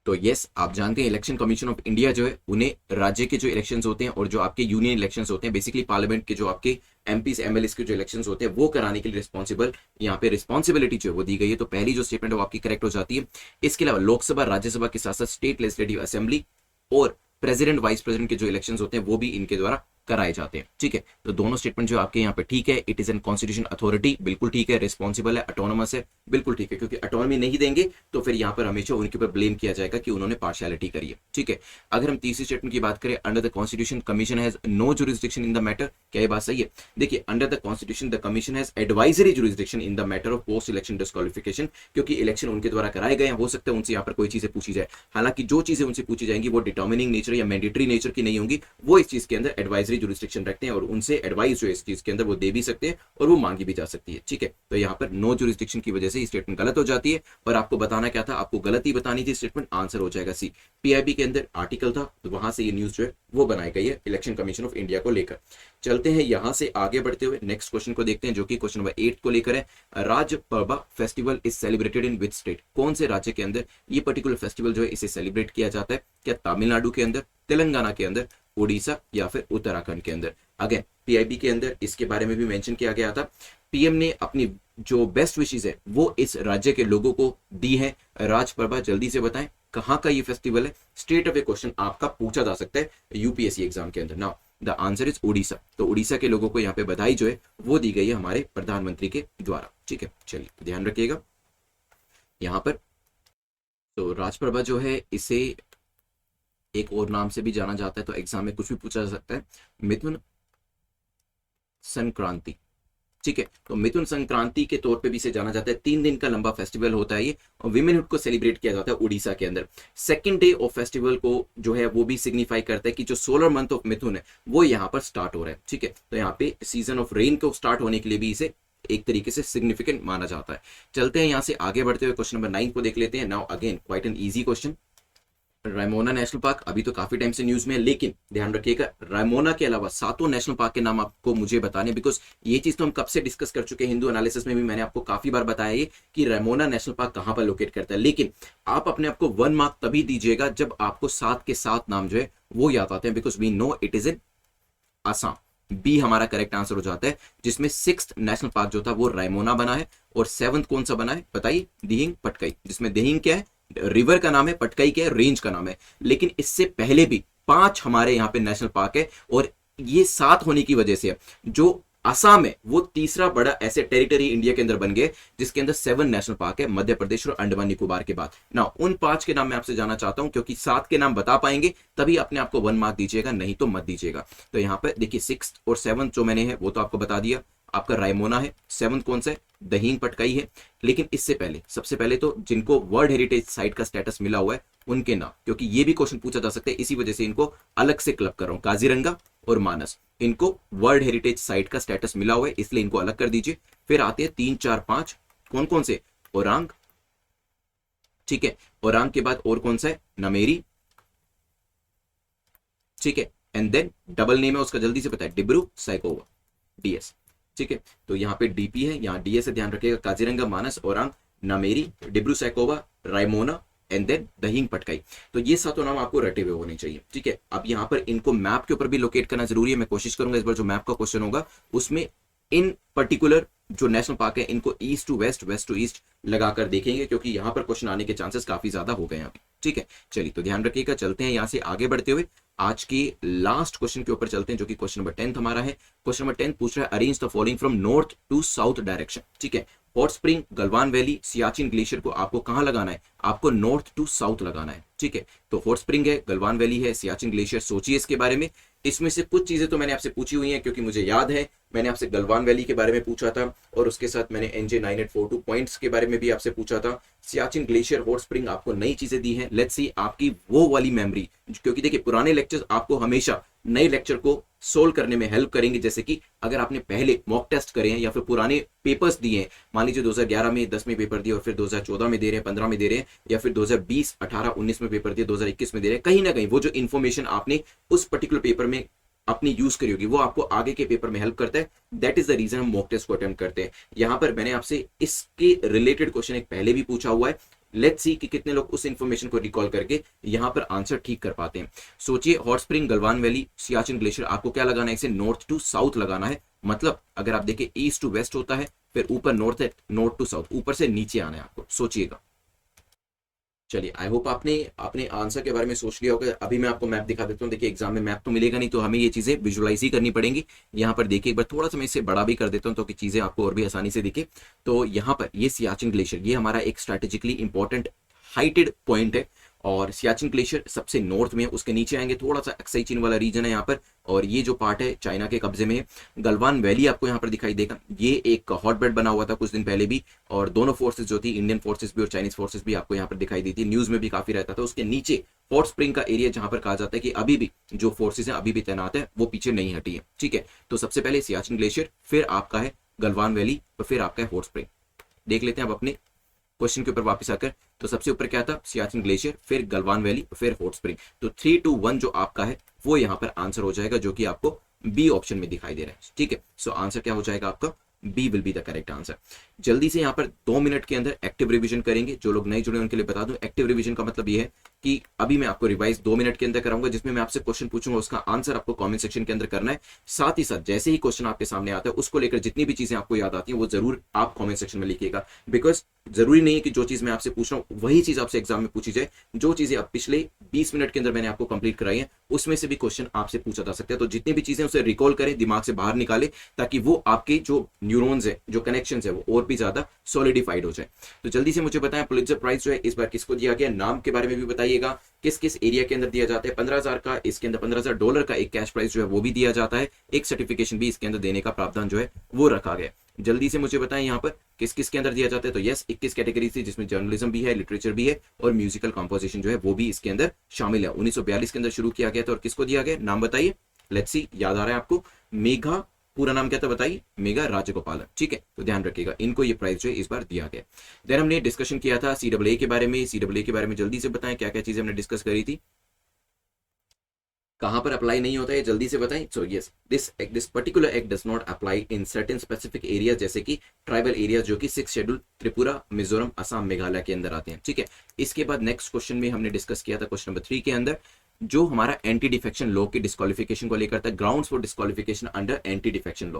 तो यस, आप जानते हैं इलेक्शन कमीशन ऑफ इंडिया जो है उन्हें राज्य के जो इलेक्शंस होते हैं और जो आपके यूनियन इलेक्शंस होते हैं, बेसिकली पार्लियामेंट के जो आपके एमपीस एमएलएस के जो इलेक्शंस होते हैं वो कराने के लिए रिस्पॉन्सिबल यहाँ पे रिस्पॉन्सिबिलिटी जो है वो दी गई है। तो पहली जो स्टेटमेंट है वो आपकी करेक्ट हो जाती है। इसके अलावा लोकसभा, राज्यसभा के साथ साथ स्टेट लेजिस्लेटिव असेंबली और प्रेसिडेंट वाइस प्रेसिडेंट के जो इलेक्शंस होते हैं वो भी इनके द्वारा कराए जाते हैं। ठीक है, तो दोनों स्टेटमेंट जो आपके यहाँ पे ठीक है। It is an constitution authority, बिल्कुल ठीक है। रिस्पॉन्सिबल है, ऑटोनोमस है, बिल्कुल ठीक है, क्योंकि ऑटोनॉमी नहीं देंगे तो फिर यहाँ पर हमेशा उनके ऊपर ब्लेम किया जाएगा कि उन्होंने पार्शियलिटी करी है। ठीक है, अगर हम तीसरी स्टेटमेंट की बात करें, under the constitution commission has no jurisdiction in the matter, क्या ये बात सही है? देखिए, under the constitution the commission has advisory jurisdiction in the matter of post election disqualification, क्योंकि इलेक्शन उनके द्वारा कराए गए हैं, हो सकता है उनसे यहाँ पर कोई चीजें पूछी जाए। हालांकि जो चीजें उनसे पूछी जाएंगी वो डिटर्मिनिंग नेचर या मैंडेटरी नेचर की नहीं होंगी, वो इस चीज के अंदर एडवाइजरी जुरिस्डिक्शन रखते हैं और उनसे एडवाइस जो इस चीज के अंदर वो दे भी सकते हैं और वो मांगी भी जा सकती है। ठीक है, तो यहाँ पर नो जुरिस्डिक्शन की वजह से स्टेटमेंट गलत हो जाती है। और आपको बताना क्या था, आपको गलती बतानी थी स्टेटमेंट, आंसर हो जाएगा सी। पीआईबी के अंदर आर्टिकल था तो वहां से ये न्यूज जो है वो बनाई गई है इलेक्शन कमीशन ऑफ इंडिया को लेकर। चलते हैं यहां से आगे बढ़ते हुए नेक्स्ट क्वेश्चन को देखते हैं, जो कि क्वेश्चन नंबर 8 को लेकर है। Raja Parba festival is celebrated in which state, कौन से राज्य के अंदर ये पर्टिकुलर फेस्टिवल जो है इसे सेलिब्रेट किया जाता है? क्या तमिलनाडु के अंदर, तेलंगाना के अंदर, उड़ीसा या फिर उत्तराखंड के अंदर? अगेन पीआईबी के अंदर इसके बारे में भी मेंशन किया गया था। पीएम ने अपनी जो बेस्ट विशेस है वो इस राज्य के लोगों को दी है। राज पर्बा जल्दी से बताएं कहां का ये फेस्टिवल है? स्ट्रेट अवे क्वेश्चन आपका पूछा जा सकता है यूपीएससी एग्जाम के अंदर। Now the answer is Orissa. तो उड़ीसा के लोगों को यहाँ पे बधाई जो है वो दी गई है हमारे प्रधानमंत्री के द्वारा। ठीक है, चलिए ध्यान रखिएगा यहाँ पर। तो राजप्रभा जो है इसे एक और नाम से भी जाना जाता है, तो एग्जाम में कुछ भी पूछा जा सकता है। मिथुन संक्रांति, ठीक है, तो मिथुन संक्रांति के तौर पे भी इसे जाना जाता है। 3 दिन का लंबा फेस्टिवल होता है ये और विमेनहुड को सेलिब्रेट किया जाता है उड़ीसा के अंदर। सेकंड डे ऑफ फेस्टिवल को जो है वो भी सिग्निफाई करता है कि जो सोलर मंथ ऑफ मिथुन है वो यहाँ पर स्टार्ट हो रहा है। ठीक है, तो यहाँ पे सीजन ऑफ रेन को स्टार्ट होने के लिए भी इसे एक तरीके से सिग्निफिकेंट माना जाता है। चलते हैं यहाँ से आगे बढ़ते हुए क्वेश्चन नंबर 9 को देख लेते हैं। Now again quite an easy question. Raimona national park अभी तो काफी टाइम से न्यूज में है, लेकिन ध्यान रखिएगा रायमोना के अलावा 7 नेशनल पार्क के नाम आपको मुझे बताने, बिकॉज ये चीज तो हम कब से डिस्कस कर चुके हैं, हिंदू एनालिसिस में भी मैंने आपको काफी बार बताया ये कि रायमोना नेशनल पार्क कहां पर लोकेट करता है। लेकिन आप अपने आप को 1 मार्क तभी दीजिएगा जब आपको 7 के 7 नाम जो है वो याद आते हैं, because we know it is in Assam. B हमारा करेक्ट आंसर हो जाता है, जिसमें 6th नेशनल पार्क जो था वो रायमोना बना है और 7th कौन सा बना है बताइए? दिहिंग पटकाई, जिसमें दिहिंग क्या है? रिवर का नाम है, पटकाई क्या है? रेंज का नाम है। लेकिन इससे पहले भी 5 हमारे यहाँ पे नेशनल पार्क है और ये 7 होने की वजह से जो असम है वो तीसरा बड़ा ऐसे टेरिटरी इंडिया के अंदर बन गए जिसके अंदर 7 नेशनल पार्क है, मध्य प्रदेश और अंडमान निकोबार के बाद ना। उन 5 के नाम मैं आपसे जानना चाहता हूं, क्योंकि 7 के नाम बता पाएंगे तभी अपने आपको 1 मार्क दीजिएगा, नहीं तो मत दीजिएगा। तो यहां पर देखिए 6 और 7 जो मैंने है वो तो आपको बता दिया, आपका रायमोना है। 7 कौन सा है? दहींग पटकाई है। लेकिन इससे पहले सबसे पहले तो जिनको वर्ल्ड हेरिटेज साइट का स्टेटस मिला हुआ है उनके नाम, क्योंकि ये भी क्वेश्चन पूछा जा सकता है, इसी वजह से इनको अलग से क्लब कर रहा हूं। काजीरंगा और मानस, इनको वर्ल्ड हेरिटेज साइट का स्टेटस मिला हुआ है, इसलिए इनको अलग कर दीजिए। फिर आते हैं 3 4 5, कौन कौन से? ओरांग, ठीक है। ओरांग के बाद और कौन सा है? नमेरी, ठीक है। एंड देन डबल नेम है उसका, जल्दी से पता है, डिब्रू सैखोवा, डीएस, ठीक है। तो यहाँ पे डीपी है, यहाँ डीएस से ध्यान रखिएगा। काजीरंगा, मानस, ओरांग, नामेरी, डिब्रू सैखोवा, रायमोना एंड देन दहींग पटकाई। तो ये सातों नाम आपको रटे हुए होने चाहिए, ठीक है। अब यहाँ पर इनको मैप के ऊपर भी लोकेट करना जरूरी है। मैं कोशिश करूंगा इस बार जो मैप का क्वेश्चन होगा उसमें इन पर्टिकुलर जो नेशनल पार्क है इनको east to west, west to east लगाकर देखेंगे, क्योंकि यहां पर क्वेश्चन आने के चांसेस काफी ज्यादा हो गए हैं अभी, ठीक है। चलिए तो ध्यान रखिएगा, चलते हैं यहां से आगे बढ़ते हुए आज के लास्ट क्वेश्चन के ऊपर चलते हैं, जो कि क्वेश्चन नंबर 10 हमारा है। क्वेश्चन नंबर 10 पूछ रहा है arrange the following from north to south direction, ठीक है। Hot spring, Galwan valley, Siachen glacier को आपको कहां लगाना है? आपको नॉर्थ टू साउथ लगाना है, ठीक है। तो हॉट स्प्रिंग है, गलवान वैली है, सियाचिन ग्लेशियर, सोचिए इसके बारे में। इसमें से कुछ चीजें तो मैंने आपसे पूछी हुई हैं, क्योंकि मुझे याद है मैंने आपसे गलवान वैली के बारे में पूछा था और उसके साथ मैंने NJ 9842 पॉइंट्स के बारे में भी आपसे पूछा था। सियाचिन ग्लेशियर, हॉट स्प्रिंग आपको नई चीजें दी हैं। लेट्स सी आपकी वो वाली मेमोरी, क्योंकि देखिए पुराने लेक्चर्स आपको हमेशा नए लेक्चर को सोल्व करने में हेल्प करेंगे। जैसे कि अगर आपने पहले मॉक टेस्ट करे हैं या फिर पुराने पेपर्स दिए हैं, मान लीजिए 2011 में 10 में पेपर दिए और फिर 2014 में दे रहे हैं, 15 में दे रहे हैं, या फिर 2020, 18, 19 में पेपर दिए, 2021 में दे रहे हैं, कहीं ना कहीं वो जो इन्फॉर्मेशन आपने उस पर्टिकुलर पेपर में अपनी यूज करी होगी वो आपको आगे के पेपर में हेल्प करता है। दैट इज द रीजन हम मॉक टेस्ट को अटेम्प्ट करते हैं। यहां पर मैंने आपसे इसके रिलेटेड क्वेश्चन एक पहले भी पूछा हुआ है। लेट्स सी कि कितने लोग उस इंफॉर्मेशन को रिकॉल करके यहां पर आंसर ठीक कर पाते हैं। सोचिए, hot spring, Galwan valley, Siachen glacier, आपको क्या लगाना है? इसे नॉर्थ टू साउथ लगाना है। मतलब अगर आप देखें ईस्ट टू वेस्ट होता है, फिर ऊपर नॉर्थ है, नॉर्थ टू साउथ, ऊपर से नीचे आना है आपको। सोचिएगा। चलिए, आई होप आपने अपने आंसर के बारे में सोच लिया होगा। अभी मैं आपको मैप दिखा देता हूँ। देखिए एग्जाम में मैप तो मिलेगा नहीं, तो हमें ये चीजें विजुअलाइज ही करनी पड़ेंगी। यहाँ पर देखिए एक बार थोड़ा सा मैं इसे बड़ा भी कर देता हूँ तो कि चीजें आपको और भी आसानी से दिखे। तो यहाँ पर ये सियाचिन ग्लेशियर, ये हमारा एक स्ट्रेटेजिकली इंपॉर्टेंट हाइटेड पॉइंट है और सियाचिन ग्लेशियर सबसे नॉर्थ में है। उसके नीचे आएंगे थोड़ा सा अक्साई चीन वाला रीजन है यहाँ पर, और ये जो पार्ट है चाइना के कब्जे में है। गलवान वैली आपको यहाँ पर दिखाई देगा, ये एक हॉटबेड बना हुआ था कुछ दिन पहले भी, और दोनों फोर्सेस जो थी, इंडियन फोर्सेस भी और चाइनीज फोर्सेस भी आपको यहाँ पर दिखाई दी थी, न्यूज में भी काफी रहता था। उसके नीचे हॉट स्प्रिंग का एरिया जहां पर कहा जाता है कि अभी भी जो फोर्सेज है अभी भी तैनात है, वो पीछे नहीं हटी है, ठीक है। तो सबसे पहले सियाचिन ग्लेशियर, फिर आपका है गलवान वैली और फिर आपका है हॉट स्प्रिंग। देख लेते हैं अब अपने क्वेश्चन के ऊपर वापस आकर। तो सबसे ऊपर क्या था? सियाचिन ग्लेशियर, फिर गलवान वैली, फिर हॉट स्प्रिंग। तो 3, 2, 1 जो आपका है वो यहाँ पर आंसर हो जाएगा, जो कि आपको बी ऑप्शन में दिखाई दे रहा है, ठीक है। सो आंसर क्या हो जाएगा आपका? B will be the correct answer. जल्दी से यहाँ पर 2 मिनट के अंदर एक्टिव रिवीजन करेंगे। जो लोग नए जुड़े उनके लिए बता दूं, एक्टिव रिवीजन का मतलब ये है कि अभी मैं आपको रिवाइज 2 मिनट के अंदर कराऊंगा, जिसमें मैं आपसे क्वेश्चन पूछूंगा, उसका आंसर आपको कमेंट सेक्शन के अंदर करना है। साथ ही साथ जैसे ही क्वेश्चन आपके सामने आता है उसको लेकर जितनी भी चीजें आपको याद आती है वो जरूर आप कमेंट सेक्शन में लिखिएगा। बिकॉज जरूरी नहीं है कि जो चीज मैं आपसे पूछ रहा हूँ वही चीज आपसे एग्जाम में पूछी जाए। जो चीजें अब पिछले 20 मिनट के अंदर मैंने आपको कंप्लीट कराई है उसमें से भी क्वेश्चन आपसे पूछा जा सकता है। तो जितनी भी चीजें उसे रिकॉल करें, दिमाग से बाहर निकाले, ताकि वो आपके जो न्यूरॉन्स है, जो कनेक्शंस है, वो और भी ज्यादा सॉलिडिफाइड हो जाए। तो जल्दी से मुझे बताएं, पुलित्जर प्राइज जो है इस बार किसको दिया गया? नाम के बारे में भी बताइएगा, किस किस एरिया के अंदर दिया जाता है। 15,000 का, इसके अंदर $15,000 का एक कैश प्राइज जो है वो भी दिया जाता है। एक सर्टिफिकेशन भी इसके अंदर देने का प्रावधान जो है वो रखा गया। जल्दी से मुझे बताएं यहाँ पर किस किस के अंदर दिया जाता है। तो यस, 21 कैटेगरी थी, जिसमें जर्नलिज्म भी है, लिटरेचर भी है और म्यूजिकल कंपोजिशन जो है वो भी इसके अंदर शामिल है। 1942 के अंदर शुरू किया गया था। और किसको दिया गया? नाम बताइए। लेट्स सी, याद आ रहा है आपको? मेघा, पूरा नाम क्या था बताइए? मेघा राजगोपालन, ठीक है। तो ध्यान रखिएगा, इनको ये प्राइज जो है इस बार दिया गया। देन हमने डिस्कशन किया था CAA के बारे में। CAA के बारे में जल्दी से बताएं क्या क्या चीजें हमने डिस्कस करी थी, कहां पर अप्लाई नहीं होता है, जल्दी से बताएं। So yes, this particular act does not apply in certain specific area, जैसे कि ट्राइबल एरिया जो कि 6 शेड्यूल त्रिपुरा, मिजोरम, असम, मेघालय के अंदर आते हैं, ठीक है। इसके बाद नेक्स्ट क्वेश्चन में हमने डिस्कस किया था क्वेश्चन नंबर 3 के अंदर, जो हमारा एंटी डिफेक्शन लॉ की डिस्क्वालिफिकेशन को लेकर था, grounds for disqualification under anti defection law.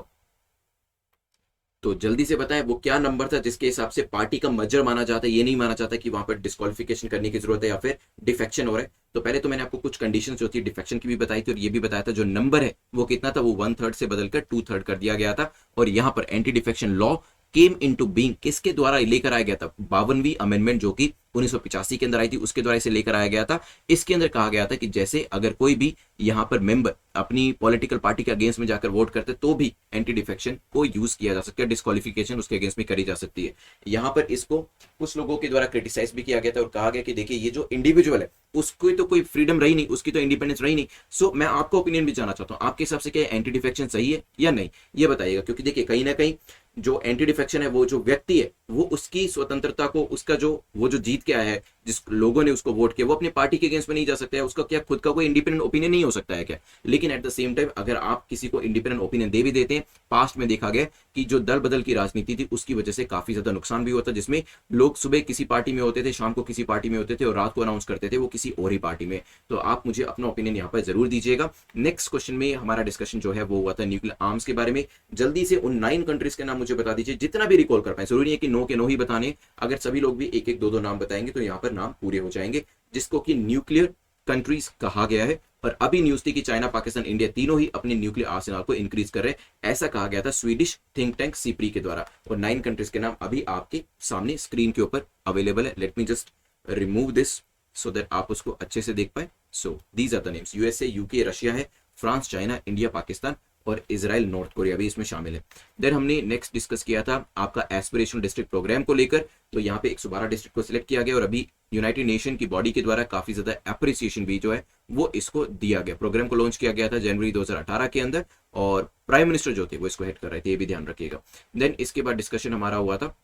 तो जल्दी से बताएं वो क्या नंबर था जिसके हिसाब से पार्टी का मर्जर माना जाता है, ये नहीं माना जाता कि वहां पर डिस्क्वालिफिकेशन करने की जरूरत है या फिर डिफेक्शन हो रहा है। तो पहले तो मैंने आपको कुछ कंडीशंस जो थी डिफेक्शन की भी बताई थी और ये भी बताया था जो नंबर है वो कितना था, वो 1/3 से बदलकर 2/3 कर दिया गया था। और यहां पर anti defection law came into being किसके द्वारा लेकर आया गया था, 52वीं अमेंडमेंट जो कि 1985 के अंदर आई थी उसके द्वारा इसे लेकर आया गया था। इसके अंदर कहा गया था कि जैसे अगर कोई भी यहां पर मेंबर अपनी पॉलिटिकल पार्टी के अगेंस्ट में जाकर वोट करते तो भी एंटी डिफेक्शन को यूज किया जा सकता है, डिस्क्वालिफिकेशन उसके अगेंस्ट में करी जा सकती है। यहां पर इसको कुछ लोगों के द्वारा क्रिटिसाइज भी किया गया था और कहा गया कि देखिए ये जो इंडिविजुअल है उसको तो कोई फ्रीडम रही नहीं, उसकी तो इंडिपेंडेंस रही नहीं। सो मैं आपका ओपिनियन भी जानना चाहता हूं, आपके हिसाब से क्या एंटी डिफेक्शन सही है या नहीं, ये बताइएगा। क्योंकि देखिए कहीं ना कहीं जो एंटी डिफेक्शन है वो जो व्यक्ति है वो उसकी स्वतंत्रता को, उसका जो वो जो जीत के आया है, जिस लोगों ने उसको वोट किया, वो अपनी पार्टी के अगेंस्ट में नहीं जा सकता है, उसका क्या खुद का कोई इंडिपेंडेंट ओपिनियन नहीं हो सकता है क्या। लेकिन एट द सेम टाइम अगर आप किसी को इंडिपेंडेंट ओपिनियन दे भी देते हैं, पास्ट में देखा गया कि जो दल बदल की राजनीति थी उसकी वजह से काफी ज्यादा नुकसान भी होता, जिसमें लोग सुबह किसी पार्टी में होते थे, शाम को किसी पार्टी में होते थे और रात को अनाउंस करते थे वो किसी और ही पार्टी में। तो आप मुझे अपना ओपिनियन यहाँ पर जरूर दीजिएगा। नेक्स्ट क्वेश्चन में हमारा डिस्कशन जो है वो हुआ था न्यूक्लियर आर्म्स के बारे में। जल्दी से उन 9 कंट्रीज के नाम मुझे बता दीजिए, जितना भी रिकॉल कर पाए, जरूरी नहीं है कि नो के नो ही बताने, अगर सभी लोग भी एक एक दो दो नाम बताएंगे तो यहाँ पर नाम पूरे हो जाएंगे, जिसको कि न्यूक्लियर कंट्रीज कहा गया है। और अभी न्यूज थी कि चाइना, पाकिस्तान, इंडिया तीनों ही अपने न्यूक्लियर आर्सेनल को इंक्रीज कर रहे हैं, ऐसा कहा गया था स्वीडिश थिंक टैंक सीप्री के द्वारा। और 9 कंट्रीज के नाम अभी आपके सामने स्क्रीन के ऊपर अवेलेबल है। Let me just remove this so that आप उसको अच्छे से देख पाए। So these are the names, USA, UK, Russia है, फ्रांस, चाइना, इंडिया, पाकिस्तान और इजराइल, नॉर्थ कोरिया भी इसमें शामिल है। देन हमने नेक्स्ट डिस्कस किया था आपका एस्पिरेशनल डिस्ट्रिक्ट प्रोग्राम को लेकर। तो यहाँ पे 112 डिस्ट्रिक्ट को सिलेक्ट किया गया और अभी यूनाइटेड नेशन की बॉडी के द्वारा काफी ज्यादा अप्रिसिएशन भी जो है वो इसको दिया गया। प्रोग्राम को लॉन्च किया गया था जनवरी 2018 के अंदर और प्राइम मिनिस्टर जो थे वो इसको हेड कर रहे थे, ये भी ध्यान रखिएगा। देन इसके बाद डिस्कशन हमारा हुआ था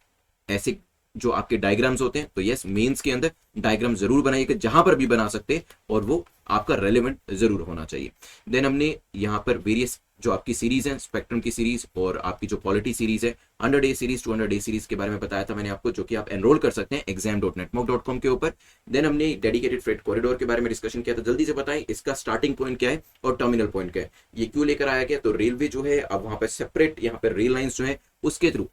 ऐसे जो आपके डायग्राम्स होते हैं, तो यस मेंस के अंदर डायग्राम जरूर बनाइएगा जहां पर भी बना सकते हैं और वो आपका रेलेवेंट जरूर होना चाहिए। देन हमने यहाँ पर वेरियस जो आपकी सीरीज है, स्पेक्ट्रम की सीरीज और आपकी जो पॉलिटी सीरीज है, 100 डे सीरीज, 200 डे सीरीज के बारे में बताया था मैंने आपको, जो कि आप एनरोल कर सकते हैं exam.netmock.com के ऊपर। देन हमने डेडिकेटेड फ्रेट कॉरिडोर के बारे में डिस्कशन किया था। जल्दी से बताएं इसका स्टार्टिंग पॉइंट क्या है और टर्मिनल पॉइंट क्या है, ये क्यों लेकर आया गया। तो रेलवे जो है अब वहां पर सेपरेट यहाँ पर रेल लाइन्स जो है उसके थ्रू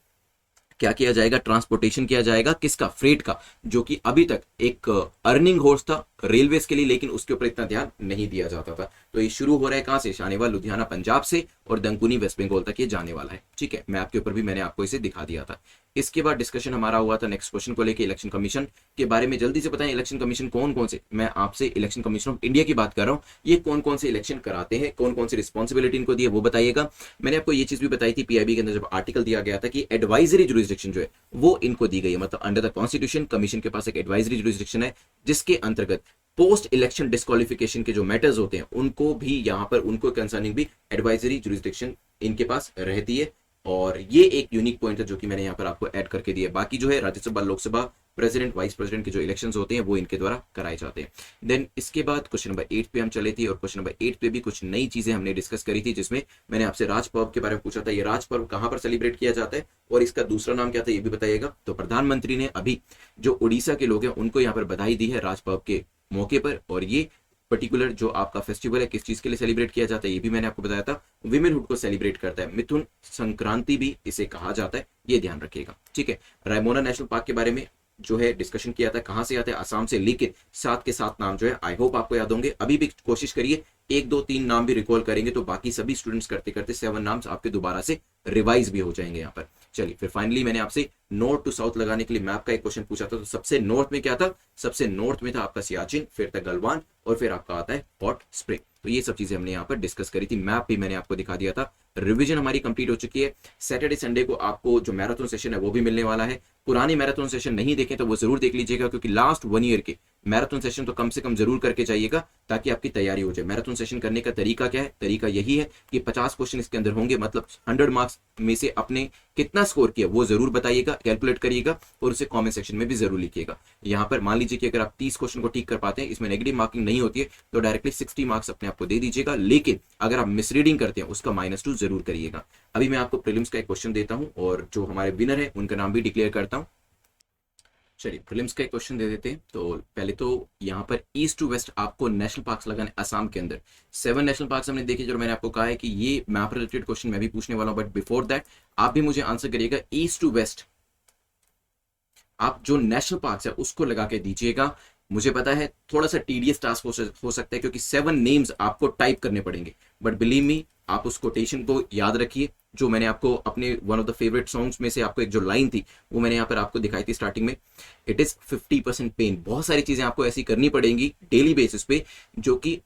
क्या किया जाएगा, ट्रांसपोर्टेशन किया जाएगा किसका, फ्रेट का, जो कि अभी तक एक अर्निंग होर्स था रेलवेज के लिए, लेकिन उसके ऊपर इतना ध्यान नहीं दिया जाता था। तो ये शुरू हो रहा है कहां से, शानेवाल लुधियाना पंजाब से और दंकुनी वेस्ट बंगाल तक ये जाने वाला है। ठीक है, मैप के ऊपर भी मैंने आपको इसे दिखा दिया था। इसके बाद डिस्कशन हमारा हुआ था नेक्स्ट क्वेश्चन को लेकर इलेक्शन कमीशन के बारे में। जल्दी से बताएं इलेक्शन कमीशन कौन कौन से, मैं आपसे इलेक्शन कमीशन ऑफ इंडिया की बात कर रहा हूं, ये कौन कौन से इलेक्शन कराते हैं, कौन कौन सी रिस्पॉन्सिबिलिटी इनको दी है वो बताइएगा। मैंने आपको ये चीज भी बताई थी पीआईबी के अंदर जब आर्टिकल दिया गया था कि एडवाइजरी जुरिस्डिक्शन जो है वो इनको दी गई है, मतलब अंडर द कॉन्स्टिट्यूशन कमीशन के पास एक एडवाइजरी जुरिस्डिक्शन है जिसके अंतर्गत पोस्ट इलेक्शन डिस्क्वालिफिकेशन के जो मैटर्स होते हैं उनको भी यहाँ पर उनको कंसर्निंग भी एडवाइजरी जुरिस्डिक्शन इनके पास रहती है। और ये एक यूनिक पॉइंट है जो कि मैंने यहाँ पर आपको ऐड करके दिया। बाकी जो है Rajya Sabha, Lok Sabha, president, vice president के जो इलेक्शंस होते हैं वो इनके द्वारा कराए जाते हैं। देन इसके बाद क्वेश्चन नंबर 8 पे हम चले थे और क्वेश्चन नंबर 8 पे भी कुछ नई चीजें हमने डिस्कस करी थी, जिसमें मैंने आपसे राज पर्व के बारे में पूछा था। ये राज पर्व कहां पर सेलिब्रेट किया जाता है और इसका दूसरा नाम क्या था ये भी बताइएगा। तो प्रधानमंत्री ने अभी जो उड़ीसा के लोग हैं उनको यहाँ पर बधाई दी है राज पर्व के मौके पर। और ये पर्टिकुलर जो आपका फेस्टिवल है किस चीज के लिए सेलिब्रेट किया जाता है ये भी मैंने आपको बताया था, विमेनहुड को सेलिब्रेट करता है, मिथुन संक्रांति भी इसे कहा जाता है, ये ध्यान रखिएगा। ठीक है, रायमोना नेशनल पार्क के बारे में जो है डिस्कशन किया था, कहां से आता है, असम से, लेकिन 7 के 7 नाम जो है आई होप आपको याद होंगे। अभी भी कोशिश करिए 1 2 3 नाम भी रिकॉल करेंगे तो बाकी सभी स्टूडेंट्स करते करते 7 नाम्स आपके दोबारा से रिवाइज भी हो जाएंगे यहाँ पर। चलिए फिर फाइनली मैंने आपसे नॉर्थ टू साउथ लगाने के लिए मैप का एक क्वेश्चन पूछा था। तो सबसे नॉर्थ में क्या था, सबसे नॉर्थ में था आपका सियाचिन, फिर था गलवान और फिर आपका आता है हॉट स्प्रिंग। तो ये सब चीजें हमने यहाँ पर डिस्कस करी थी। मैप भी मैंने आपको दिखा दिया था। रिवीजन हमारी कंप्लीट हो चुकी है। सैटरडे संडे को आपको जो मैराथन सेशन है वो भी मिलने वाला है। पुरानी मैराथन सेशन नहीं देखें तो वो जरूर देख लीजिएगा, क्योंकि लास्ट 1 ईयर के मैराथन सेशन तो कम से कम जरूर करके जाइएगा ताकि आपकी तैयारी हो जाए। मैराथन सेशन करने का तरीका क्या है, तरीका यही है कि 50 क्वेश्चन इसके अंदर होंगे, मतलब 100 मार्क्स में से अपने कितना स्कोर किया वो जरूर बताइएगा, कैलकुलेट करिएगा और उसे कमेंट सेक्शन में भी जरूर लिखिएगा। यहाँ पर मान लीजिए कि अगर आप 30 क्वेश्चन को ठीक कर पाते हैं, इसमें नेगेटिव मार्किंग नहीं होती है, तो डायरेक्टली 60 मार्क्स अपने आप को दे दीजिएगा। लेकिन अगर आप मिसरीडिंग करते हैं उसका -2 जरूर करिएगा। अभी मैं आपको प्रीलिम्स का एक क्वेश्चन देता हूं और जो हमारे विनर है उनका नाम भी डिक्लेयर करता हूं। चलिए प्रीलिम्स का एक क्वेश्चन दे देते हैं। तो पहले तो यहाँ पर ईस्ट टू वेस्ट आपको नेशनल पार्क्स लगाने असम के अंदर 7 नेशनल पार्क्स हमने देखे, जो मैंने आपको कहा है कि ये मैप रिलेटेड क्वेश्चन मैं भी पूछने वाला हूँ, बट बिफोर दैट आप भी मुझे आंसर करिएगा ईस्ट टू वेस्ट आप जो नेशनल पार्क है उसको लगा के दीजिएगा। मुझे पता है थोड़ा सा टीडियस टास्क हो सकता है क्योंकि 7 नेम्स आपको टाइप करने पड़ेंगे, बट बिलीव मी आप उस कोटेशन को याद रखिए जो मैंने आपको अपने one of the favourite songs में से आपको एक जो लाइन थी वो मैंने यहाँ पर आपको दिखाई थी स्टार्टिंग में, इट इज 50% पेन। बहुत सारी चीजें आपको ऐसी करनी पड़ेंगी डेली बेसिस पे जो कि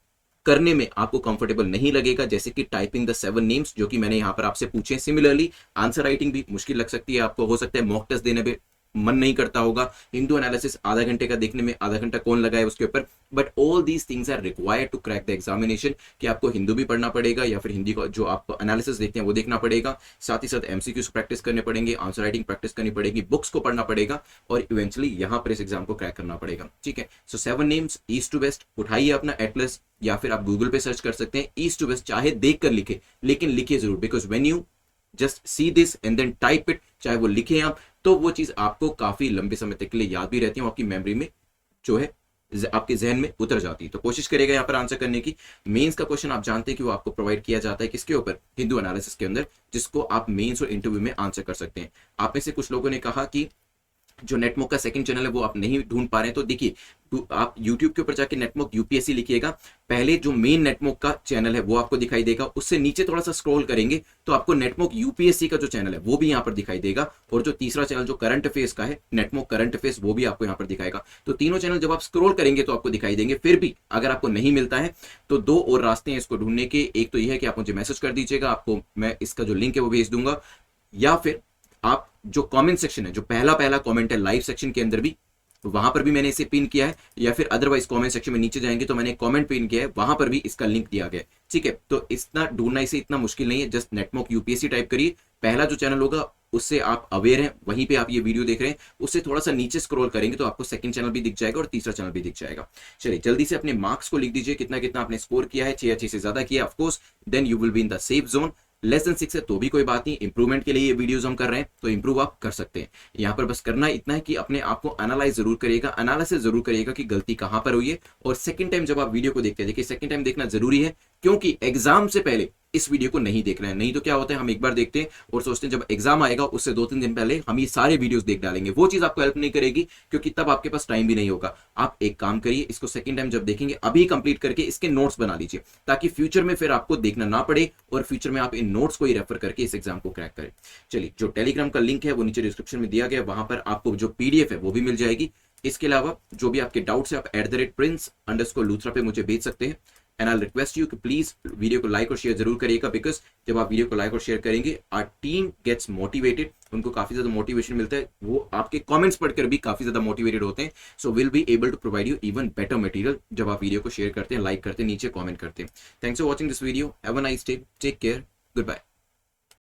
करने में आपको कंफर्टेबल नहीं लगेगा, जैसे कि टाइपिंग द 7 नेम्स जो कि मैंने यहाँ पर आपसे पूछे। सिमिलरली आंसर राइटिंग भी मुश्किल लग सकती है आपको, हो सकता है मॉक टेस्ट देने में मन नहीं करता होगा, हिंदू एनालिसिस आधा घंटे का देखने में आधा घंटा कौन लगाए उसके ऊपर, but all these things are required to crack the examination. कि आपको हिंदू भी पढ़ना पड़ेगा या फिर हिंदी को जो आप एनालिसिस देखते हैं वो देखना पड़ेगा, साथ ही साथ एमसीक्यूज प्रैक्टिस करने पड़ेंगे, आंसर राइटिंग प्रैक्टिस करनी पड़ेगी, बुक्स को पढ़ना पड़ेगा और इवेंचुअली यहाँ पर इस एग्जाम को क्रैक करना पड़ेगा। ठीक है, सो 7 नेम्स ईस्ट टू वेस्ट उठाइए अपना एटलस या फिर आप गूगल पे सर्च कर सकते हैं ईस्ट टू वेस्ट, चाहे देख कर लिखे लेकिन लिखिए जरूर, because when you just see this and then type it, चाहे वो लिखे आप तो वो चीज आपको काफी लंबे समय तक के लिए याद भी रहती है, आपकी मेमोरी में जो है आपके जहन में उतर जाती है। तो कोशिश करेगा यहाँ पर आंसर करने की। मेंस का क्वेश्चन आप जानते हैं कि वो आपको प्रोवाइड किया जाता है किसके ऊपर, हिंदू एनालिसिस के अंदर, जिसको आप मेंस और इंटरव्यू में आंसर कर सकते हैं। आप में से कुछ लोगों ने कहा कि जो नेटमोक का सेकंड चैनल है वो आप नहीं ढूंढ पा रहे हैं, तो देखिए आप YouTube के ऊपर जाके नेटमोक यूपीएससी लिखिएगा, पहले जो मेन नेटमोक का चैनल है वो आपको दिखाई देगा, उससे नीचे थोड़ा सा स्क्रॉल करेंगे तो आपको नेटमोक यूपीएससी का जो चैनल है वो भी यहाँ पर दिखाई देगा, और जो तीसरा चैनल जो करंट अफेयर्स का है नेटमोक करंट अफेयर्स वो भी आपको यहाँ पर दिखाएगा। तो तीनों चैनल जब आप स्क्रॉल करेंगे तो आपको दिखाई देंगे। फिर भी अगर आपको नहीं मिलता है तो 2 और रास्ते हैं इसको ढूंढने के, एक तो यह है कि आप मुझे मैसेज कर दीजिएगा, आपको मैं इसका जो लिंक है वो भेज दूंगा, या फिर आप जो कमेंट सेक्शन है, जो पहला कमेंट है लाइव सेक्शन के अंदर भी, वहां पर भी मैंने इसे पिन किया है, या फिर अदरवाइज कमेंट सेक्शन में नीचे जाएंगे तो मैंने कमेंट पिन किया है, वहां पर भी इसका लिंक दिया गया है। ठीक है, तो इतना ढूंढना इसे इतना मुश्किल नहीं है, जस्ट नेटमोक यूपीएससी टाइप करिए, पहला जो चैनल होगा उससे आप अवेयर हैं, वहीं पे आप ये वीडियो देख रहे हैं, उससे थोड़ा सा नीचे स्क्रॉल करेंगे तो आपको सेकंड चैनल भी दिख जाएगा और तीसरा चैनल भी दिख जाएगा। चलिए जल्दी से अपने मार्क्स को लिख दीजिए, कितना कितना आपने स्कोर किया है, 6 या 6 से ज्यादा किया of course, then you will be in the safe zone. Less than 6 है तो भी कोई बात नहीं, इंप्रूवमेंट के लिए ये वीडियोस हम कर रहे हैं तो इंप्रूव आप कर सकते हैं। यहाँ पर बस करना इतना है कि अपने आप को एनालाइज जरूर करिएगा, एनालिसिस जरूर करिएगा कि गलती कहां पर हुई है, और सेकंड टाइम जब आप वीडियो को देखते हैं, देखिए सेकंड टाइम देखना जरूरी है क्योंकि एग्जाम से पहले इस वीडियो को नहीं देखना है। नहीं तो क्या होता है, हम एक बार देखते हैं और सोचते हैं जब एग्जाम आएगा उससे 2-3 दिन पहले हम ये सारे वीडियोस देख डालेंगे, वो चीज आपको हेल्प नहीं करेगी क्योंकि तब आपके पास टाइम भी नहीं होगा। आप एक काम करिए, इसको सेकंड टाइम जब देखेंगे अभी कंप्लीट करके इसके नोट्स बना लीजिए, ताकि फ्यूचर में फिर आपको देखना ना पड़े और फ्यूचर में आप इन नोट्स को ही रेफर करके इस एग्जाम को क्रैक करें। चलिए जो टेलीग्राम का लिंक है वो नीचे डिस्क्रिप्शन में दिया गया, वहां पर आपको जो पीडीएफ है वो भी मिल जाएगी। इसके अलावा जो भी आपके डाउट्स है आप @prince_luthra पे मुझे भेज सकते हैं, एंड आई रिक्वेस्ट यू कि प्लीज वीडियो को लाइक और शेयर जरूर करिएगा, बिकॉज जब आप वीडियो को लाइक और शेयर करेंगे आवर टीम गेट्स मोटिवेटेड, उनको काफी ज्यादा मोटिवेशन मिलता है, वो आपके कमेंट्स पढ़कर भी काफी ज्यादा मोटिवेटेड होते हैं। So will be able to provide you even better material जब आप वीडियो को शेयर करते हैं, लाइक करते हैं, नीचे कमेंट करते हैं। Thanks for watching this video, have a nice day, take care, good bye.